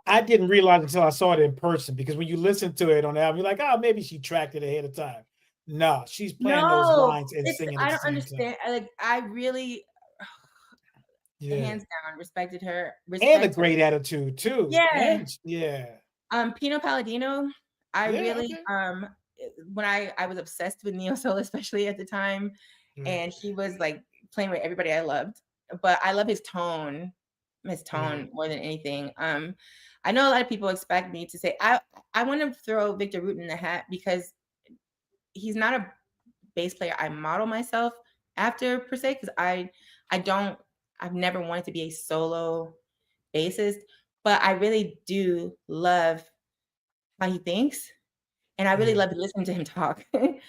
I didn't realize until I saw it in person, because when you listen to it on the album, you're like, oh, maybe she tracked it ahead of time. No, she's playing those lines and singing. I don't understand. Like, I really hands down respected her. And a great attitude too. Yeah. Pino Palladino, I really when I was obsessed with Neo Soul, especially at the time, and he was like playing with everybody I loved, but I love his tone more than anything. I know a lot of people expect me to say I want to throw Victor Wooten in the hat because he's not a bass player I model myself after per se, because I've never wanted to be a solo bassist, but I really do love how he thinks. And I really love listening to him talk. And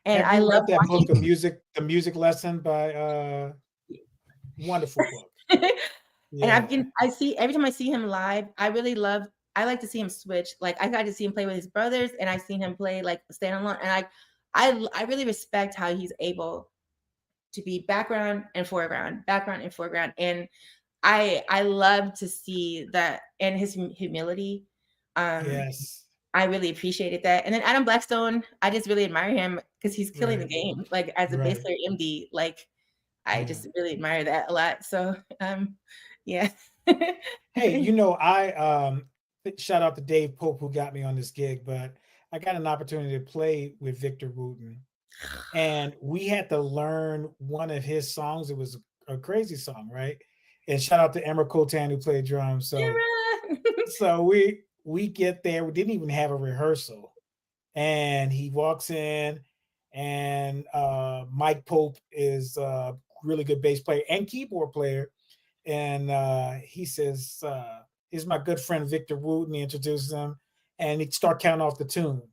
I love that book of music, The Music Lesson by wonderful book. And I see every time I see him live, I like to see him switch. Like I got to see him play with his brothers, and I've seen him play like standalone. And I really respect how he's able to be background and foreground. And I love to see that, and his humility. Yes. I really appreciated that. And then Adam Blackstone, I just really admire him because he's killing the game. Like as a bass player MD, like I just really admire that a lot. So yeah. Hey, I shout out to Dave Pope who got me on this gig, but I got an opportunity to play with Victor Wooten. And we had to learn one of his songs. It was a crazy song, right? And shout out to Emma Cotan who played drums. So we get there. We didn't even have a rehearsal. And he walks in, and Mike Pope is a really good bass player and keyboard player. And he says, here's my good friend Victor Wooten. He introduces him, and he start counting off the tune.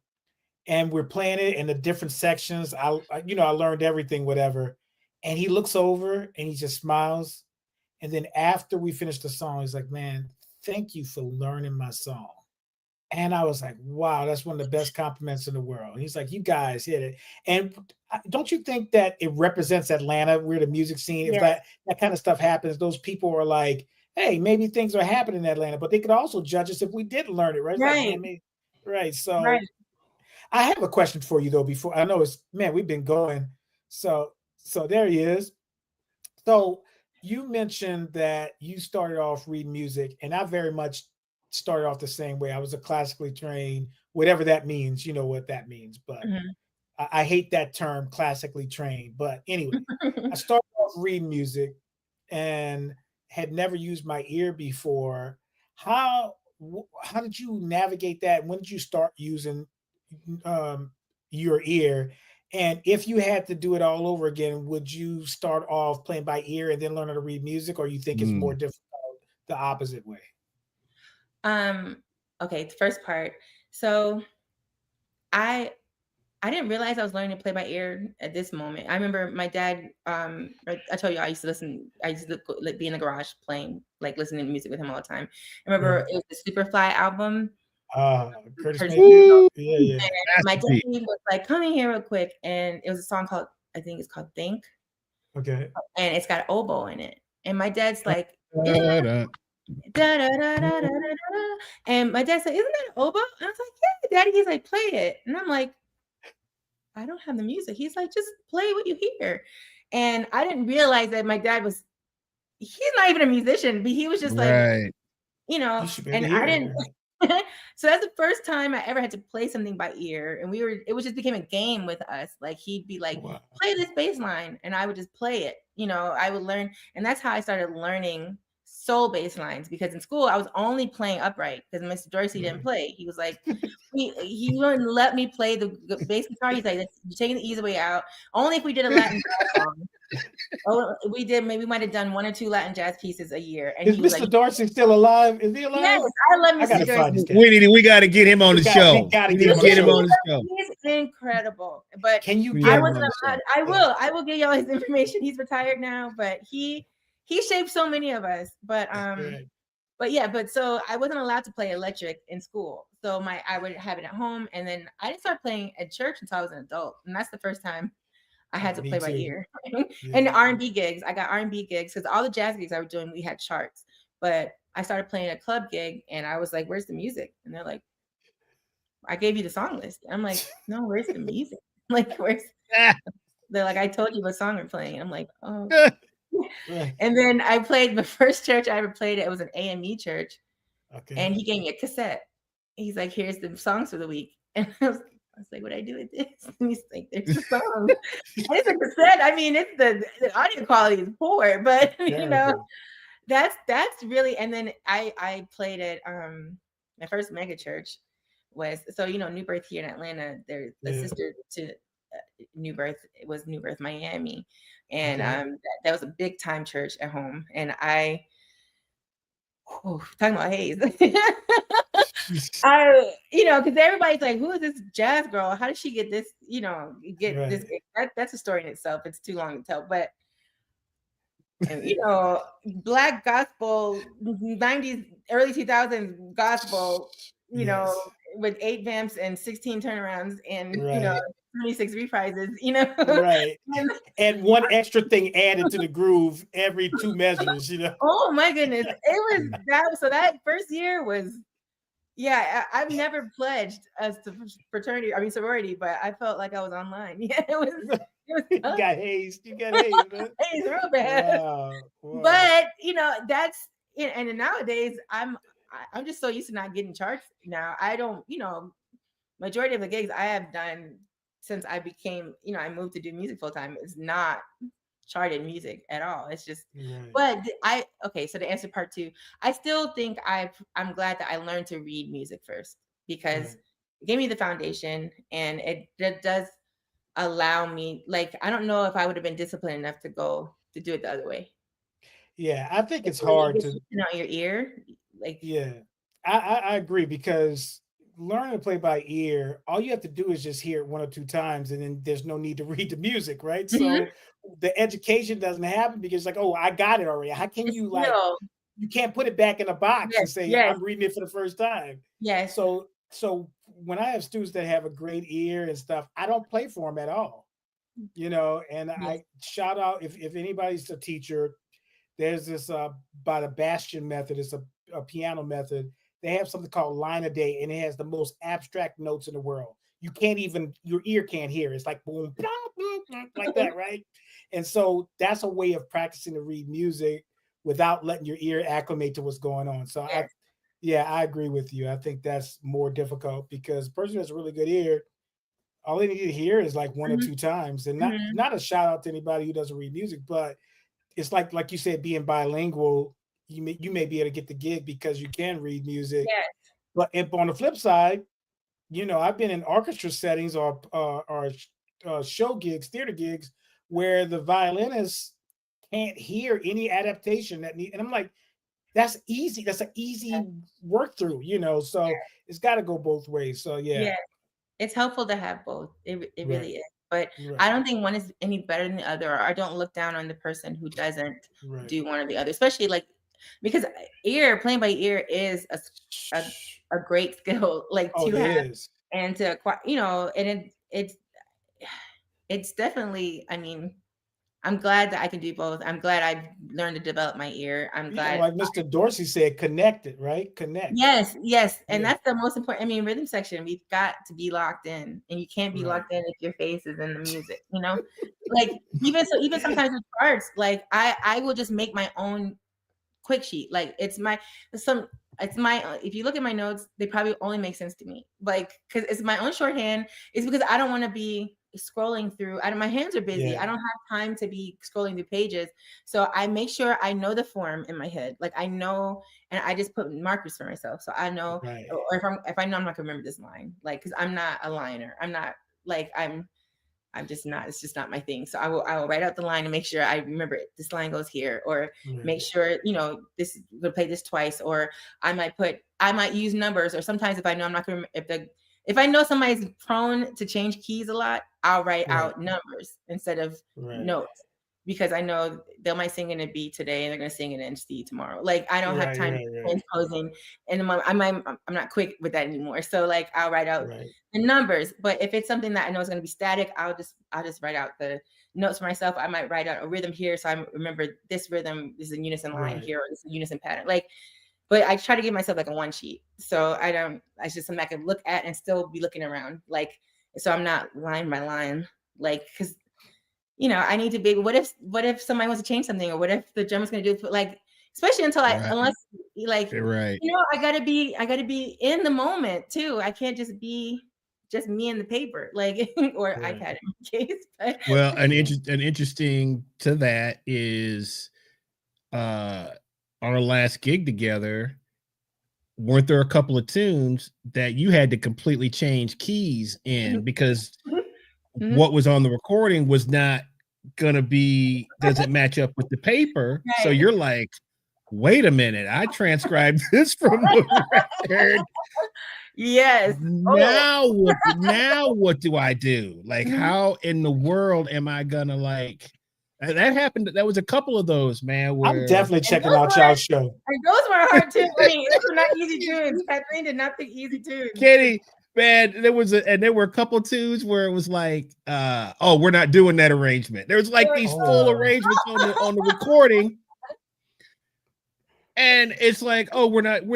And we're playing it in the different sections. I learned everything, whatever. And he looks over and he just smiles. And then after we finish the song, he's like, man, thank you for learning my song. And I was like, wow, that's one of the best compliments in the world. And he's like, you guys hit it. And don't you think that it represents Atlanta, where the music scene, if that kind of stuff happens, those people are like, hey, maybe things are happening in Atlanta, but they could also judge us if we didn't learn it, right? Right. So I have a question for you though, before I know we've been going. So there he is. So you mentioned that you started off reading music, and I very much started off the same way. I was a classically trained, whatever that means, you know what that means, but I hate that term, classically trained. But anyway, I started off reading music and had never used my ear before. How did you navigate that? When did you start using your ear? And if you had to do it all over again, would you start off playing by ear and then learn how to read music, or you think it's more difficult the opposite way? Okay, the first part. So I didn't realize I was learning to play by ear at this moment. I remember my dad, I told you I used to be in the garage playing, like listening to music with him all the time. I remember it was the Superfly album. Curtis Mayfield. Yeah. My dad was like, come in here real quick. And it was a song called, I think it's called Think. Okay. And it's got oboe in it. And my dad's like, and my dad said, isn't that oboe? And I was like, yeah, Daddy. He's like, play it. And I'm like, I don't have the music. He's like, just play what you hear. And I didn't realize that my dad he's not even a musician, but he was just like, and I didn't. So that's the first time I ever had to play something by ear. And it just became a game with us. Like he'd be like, play this bass line. And I would just play it. I would learn. And that's how I started learning soul bass lines, because in school I was only playing upright because Mr. Dorsey didn't play. He was like, he wouldn't let me play the bass guitar. He's like, you're taking the easy way out. Only if we did a Latin song. Oh, we did. Maybe we might have done 1 or 2 Latin jazz pieces a year. And is he was Mr. like, Dorsey still alive? Is he alive? Yes, I love Mr. Dorsey. We got to get him on the show. We got to get him on the show. He's incredible. But can you? I wasn't allowed. I will. I will give y'all his information. He's retired now, but he shaped so many of us. But so I wasn't allowed to play electric in school. So I would have it at home, and then I didn't start playing at church until I was an adult, and that's the first time I had to play by ear. And the R&B gigs, I got R&B gigs because all the jazz gigs I was doing, we had charts. But I started playing a club gig, and I was like, "Where's the music?" And they're like, "I gave you the song list." I'm like, "No, where's the music? Like, where's?" They're like, "I told you what song we're playing." I'm like, "Oh." And then I played the first church I ever played. It was an AME church, and he gave me a cassette. He's like, "Here's the songs for the week," and I was like, "What do I do with this?" And he's like, "There's the song." It's a cassette. I mean, it's the audio quality is poor, but that's really. And then I played at my first mega church was New Birth here in Atlanta. They're the sister to New Birth. It was New Birth Miami, and that was a big time church at home. And talking about Hayes. Because everybody's like, who is this jazz girl? How did she get this? This. That's a story in itself. It's too long to tell. But Black gospel, 90s, early 2000s gospel. With 8 vamps and 16 turnarounds and 26 reprises. Right. And one extra thing added to the groove every 2 measures. Oh my goodness, it was that. So that first year was. Yeah, I've never pledged as to fraternity, sorority, but I felt like I was online. Yeah, it was you got hazed. You got hazed, man. Hazed real bad. Wow. But that's and nowadays I'm just so used to not getting charged now. I don't, majority of the gigs I have done since I became, I moved to do music full time is not charted music at all. It's just but so to answer part 2, I still think I'm glad that I learned to read music first because it gave me the foundation, and it does allow me, like, I don't know if I would have been disciplined enough to do it the other way. I think it's hard to out your ear. Like, I agree, because learning to play by ear, all you have to do is just hear it 1 or 2 times, and then there's no need to read the music, right? So the education doesn't happen because, like, oh, I got it already. How can you you can't put it back in a box and say I'm reading it for the first time? Yes. So when I have students that have a great ear and stuff, I don't play for them at all. And I shout out if anybody's a teacher, there's this by the Bastion method. It's a piano method. They have something called line a day, and it has the most abstract notes in the world. You can't even, your ear can't hear. It's like boom, blah, blah, blah, like that, right? And so that's a way of practicing to read music without letting your ear acclimate to what's going on. So I agree with you. I think that's more difficult because a person who has a really good ear, all they need to hear is like 1 or 2 times. And not a shout out to anybody who doesn't read music, but it's like you said, being bilingual. You may be able to get the gig because you can read music. Yes. But on the flip side, I've been in orchestra settings or show gigs, theater gigs, where the violinists can't hear any adaptation and I'm like, that's easy. That's an easy work through, so it's got to go both ways. So it's helpful to have both. It really is. But I don't think one is any better than the other. Or I don't look down on the person who doesn't do one or the other, especially because playing by ear is a great skill, to have and to acquire, and it's definitely, I'm glad that I can do both. I'm glad I've learned to develop my ear. I'm glad, like Mr. Dorsey said, connect it, right? Connect. Yes. And that's the most important. Rhythm section, we've got to be locked in, and you can't be locked in if your face is in the music, like even sometimes with charts, like I will just make my own quick sheet. Like if you look at my notes, they probably only make sense to me, because it's my own shorthand. It's because I don't want to be scrolling through. My hands are busy. I don't have time to be scrolling through pages. So I make sure I know the form in my head. Like I know, and I just put markers for myself. So I know, or if I know I'm not gonna remember this line, because I'm not a liner. I'm not it's just not my thing. So I will write out the line and make sure I remember it. This line goes here, or make sure, we'll play this twice, or I might use numbers, or sometimes if I know I'm not going to, if I know somebody's prone to change keys a lot, I'll write out numbers instead of notes, because I know they might sing in a B today and they're going to sing it in C tomorrow. Like I don't have time to transposing, and I'm not quick with that anymore. So like I'll write out the numbers. But if it's something that I know is going to be static, I'll just write out the notes for myself. I might write out a rhythm here, so I remember this rhythm is a unison line here, or this is a unison pattern. Like, but I try to give myself like a one sheet, so it's just something I can look at and still be looking around, like, so I'm not line by line, like, because I need to be. What if somebody wants to change something, or what if the drummer's going to do, like, especially unless like, I gotta be in the moment too. I can't just be just me and the paper, like, or iPad in case. But. Well, an interesting to that is, our last gig together, weren't there a couple of tunes that you had to completely change keys in because what was on the recording was not gonna doesn't match up with the paper. So you're like, wait a minute, I transcribed this from the record. Yes. Now what do I do? Like, how in the world am I gonna, like, that happened? That was a couple of those, man. I'm definitely checking out y'all's show. And those were hard too. I mean, those were not easy tunes. Kathleen did not pick easy tunes. Kitty, man, there were a couple of tunes where it was like, we're not doing that arrangement. There was like these full arrangements on the recording. And it's like, we're not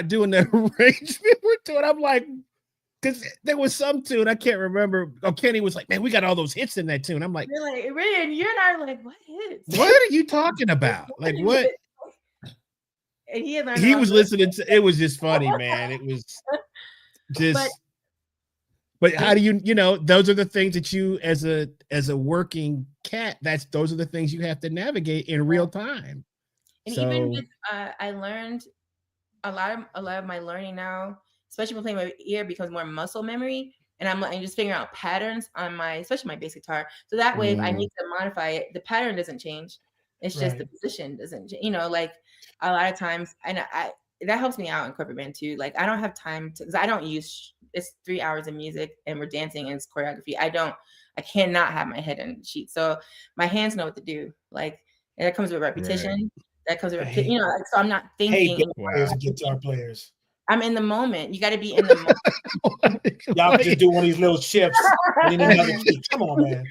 doing that arrangement. We're doing. I'm like, because there was some tune I can't remember. Kenny was like, man, we got all those hits in that tune. I'm like, you're like, really? You and I are like, what hits? What are you talking about? Like, what? And he was listening to. It was just funny, man. It was just. But how do you those are the things that you, as a working cat, those are the things you have to navigate in real time. And even with, I learned a lot of my learning now, especially when playing my ear, becomes more muscle memory, and I'm just figuring out patterns on especially my bass guitar. So that way, if I need to modify it, the pattern doesn't change. It's just the position doesn't change. Like a lot of times, and that helps me out in corporate band too. Like I don't have time because I don't use. It's 3 hours of music, and we're dancing and it's choreography. I cannot have my head in sheet. So my hands know what to do. Like, and that comes with repetition. Right. That comes with, so I'm not thinking. Hey, guitar players. I'm in the moment. You got to be in the moment. Y'all just do one of these little shifts in another key. Come on, man.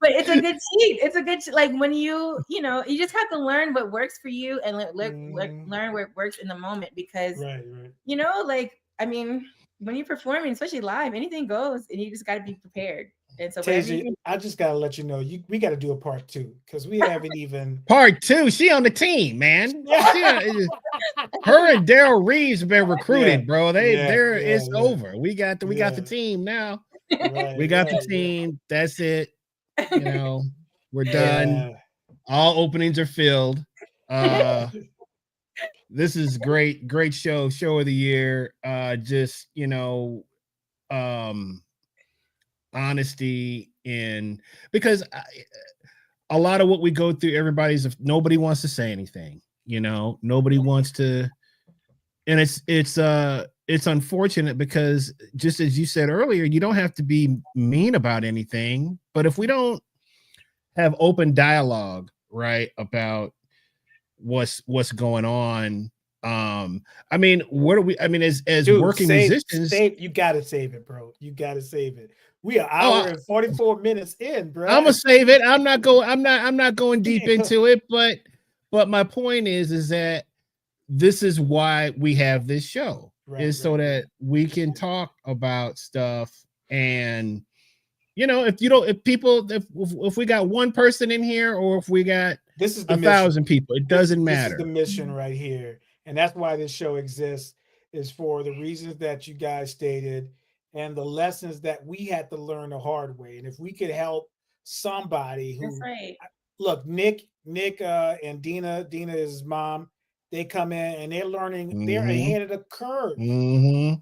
But it's a good sheet. It's a good, like when you you just have to learn what works for you and learn where it works in the moment, because, like, I mean, when you're performing, especially live, anything goes, and you just got to be prepared. And so, Teja, I just gotta let you know, we got to do a part 2 because we haven't even part 2. She on the team, man. Her and Daryl Reeves have been recruited, bro. It's over. We got the team now. We got the team. That's it. We're done. All openings are filled. This is great show of the year. Just honesty because a lot of what we go through, nobody wants to say anything, nobody wants to, and it's unfortunate because, just as you said earlier, you don't have to be mean about anything, but if we don't have open dialogue, right, about what's going on, I mean, as working musicians, you gotta save it, bro. You gotta save it. We are hour and 44 minutes in, bro. I'm gonna save it. I'm not going deep into it, but my point is that this is why we have this show, so that we can talk about stuff. And if we got one person in here, or if we got 1,000 people, it doesn't matter. This is the mission right here, and that's why this show exists, is for the reasons that you guys stated, and the lessons that we had to learn the hard way. And if we could help somebody who, look, Nick and Dina is his mom, they come in and they're learning, they're ahead of the curve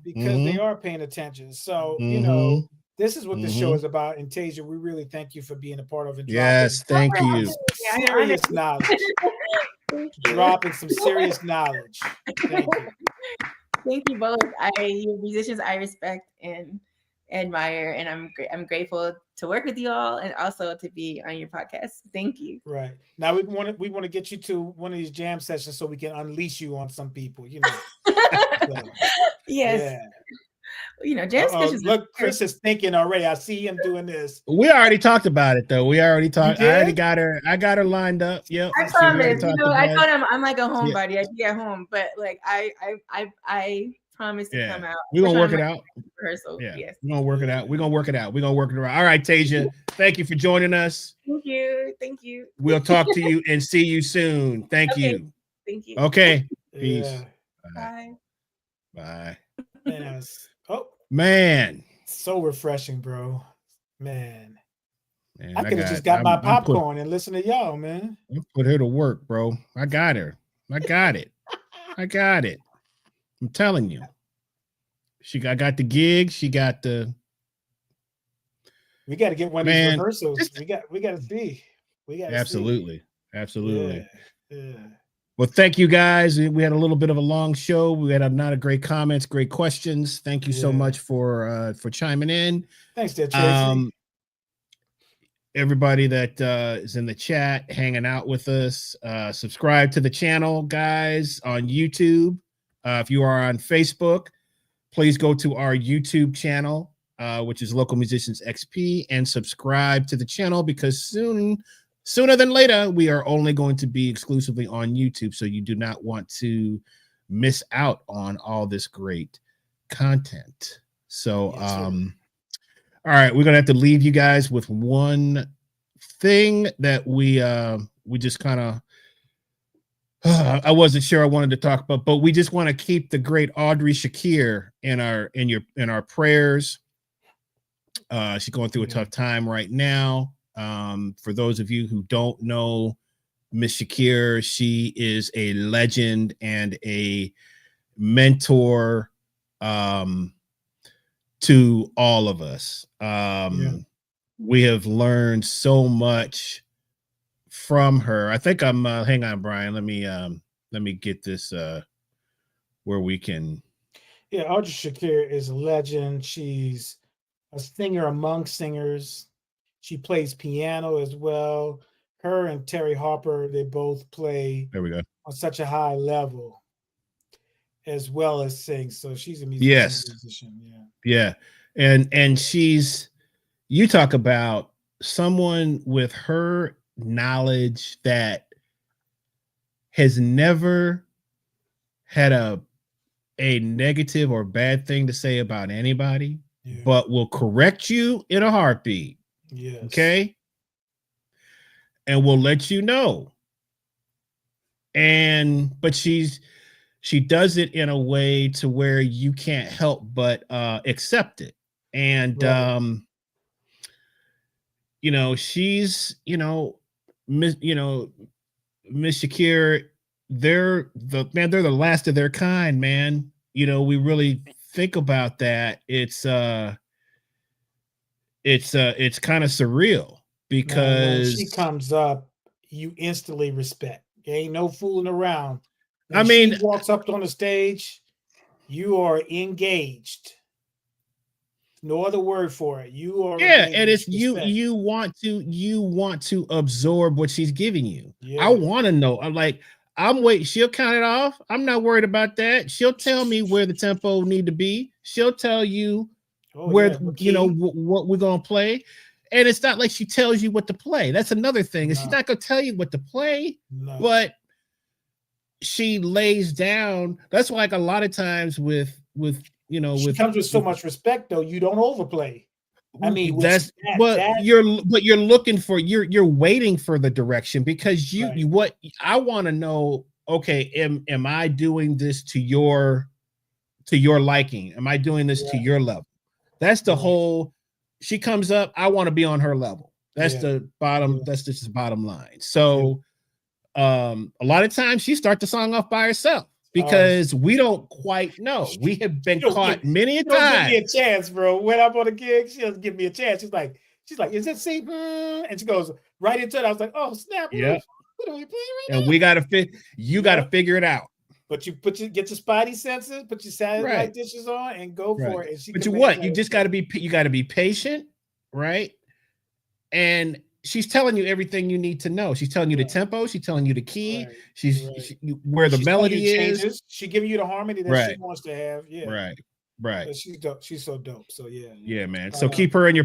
because they are paying attention. So, This is what the show is about. And Teja, we really thank you for being a part of it. Yes, thank you. Serious knowledge. Dropping some serious knowledge. Thank you. Thank you both. Your musicians I respect and admire, and I'm grateful to work with you all and also to be on your podcast. Thank you. Right. Now we want to get you to one of these jam sessions so we can unleash you on some people, you know. So, yes. Yeah. You know, jam sessions. Look, Chris is thinking already. I see him doing this. We already talked about it though. We already talked. I already got her. I got her lined up. Yep. I promise. You know, I told him I'm like a homebody. I be at home, but like I promise to come out. We're gonna work it out. Rehearsal. Yeah. Yes. We're gonna work it out. We're gonna work it out. We're gonna work it around. All right, Teja. Thank you for joining us. Thank you. Thank you. We'll talk to you and see you soon. Thank you. Thank you. Okay. Peace. Bye. Bye. Yes. Oh man. So refreshing, bro. Man I could have just got my popcorn and listen to y'all, man. I put her to work, bro. I got her. I got it. I got it. I'm telling you. I got the gig. She got the. We got to get one of these rehearsals. We got to see. We got absolutely. Absolutely. Yeah. Well, thank you guys. We had a little bit of a long show. We had a lot of great comments, great questions. Thank you so much for chiming in. Thanks, Tracy. Everybody that is in the chat, hanging out with us, subscribe to the channel, guys, on YouTube. If you are on Facebook, please go to our YouTube channel, which is Local Musicians XP, and subscribe to the channel because sooner than later, we are only going to be exclusively on YouTube. So you do not want to miss out on all this great content. So, all right, we're gonna have to leave you guys with one thing that we just kind of I wasn't sure I wanted to talk about, but we just want to keep the great Audrey Shakir in our prayers. She's going through a tough time right now. For those of you who don't know Miss Shakir, she is a legend and a mentor to all of us. We have learned so much from her. I think I'm hang on, Brian. Let me get this where we can. Yeah, Audrey Shakir is a legend. She's a singer among singers. She plays piano as well. Her and Terry Harper, they both play on such a high level as well as sing. So she's a musician. Yeah. And she's, you talk about someone with her knowledge that has never had a negative or bad thing to say about anybody, but will correct you in a heartbeat. Yes. Okay. And we'll let you know. But she does it in a way to where you can't help but accept it. And she's Miss Shakir, they're the last of their kind, man. We really think about that. It's kind of surreal because when she comes up, you instantly respect. There ain't no fooling around. When she walks up on the stage, you are engaged. No other word for it. You are and it's you want to absorb what she's giving you. I want to know. I'm waiting. She'll count it off. I'm not worried about that. She'll tell me where the tempo need to be. She'll tell you what we're gonna play. And it's not like she tells you what to play. That's another thing. She's not gonna tell you what to play, but she lays down. That's why, like, a lot of times with she comes with so much respect, though. You don't overplay. I mean, you're waiting for the direction because what I want to know. Okay, am I doing this to your liking? Am I doing this to your level? That's the whole. She comes up. I want to be on her level. That's the bottom. That's just the bottom line. So, a lot of times she starts the song off by herself. because we don't quite know. We have been caught many a time. Give me a chance, bro. When I'm on a gig, she doesn't give me a chance. She's like, is it C? And she goes right into it. I was like, oh snap! Yeah. What are we playing right now? And we gotta gotta figure it out. But you get your spidey senses, put your satellite dishes on, and go for it. And but you just gotta be patient, right? And she's telling you everything you need to know. She's telling you the tempo. She's telling you the key. She's where the melody is. She's giving you the harmony that she wants to have. Yeah. Right. But she's dope. She's so dope. So yeah. Yeah, man. So keep her in your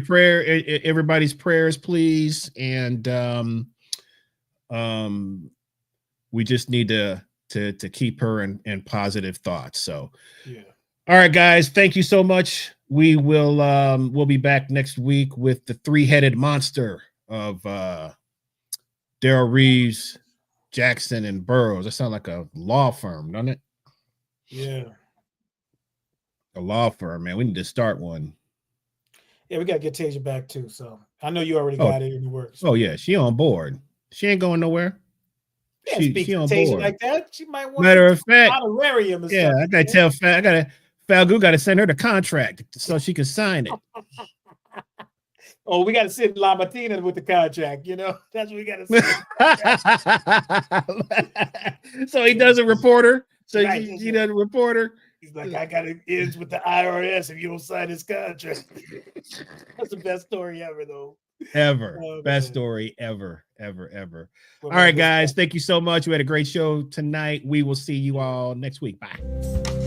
everybody's prayers, please. And we just need to keep her in positive thoughts. So yeah. All right, guys. Thank you so much. We will we'll be back next week with the three-headed monster of Daryl Reeves, Jackson, and Burroughs. That sounds like a law firm, doesn't it? Yeah. A law firm, man. We need to start one. Yeah, we gotta get Teja back too. So I know you already got it in the works. Oh yeah, she on board. She ain't going nowhere. She on Teja board like that. She might want matter of fact honorarium. And stuff, I gotta tell Falgu got to send her the contract so she can sign it. Oh, we got to send La Martina with the contract. You know, that's what we got to send. So he does a reporter. So he does a reporter. He's like, I got to end with the IRS if you don't sign this contract. That's the best story ever, though. Ever. Best story ever. Well, all right, guys. Thank you so much. We had a great show tonight. We will see you all next week. Bye.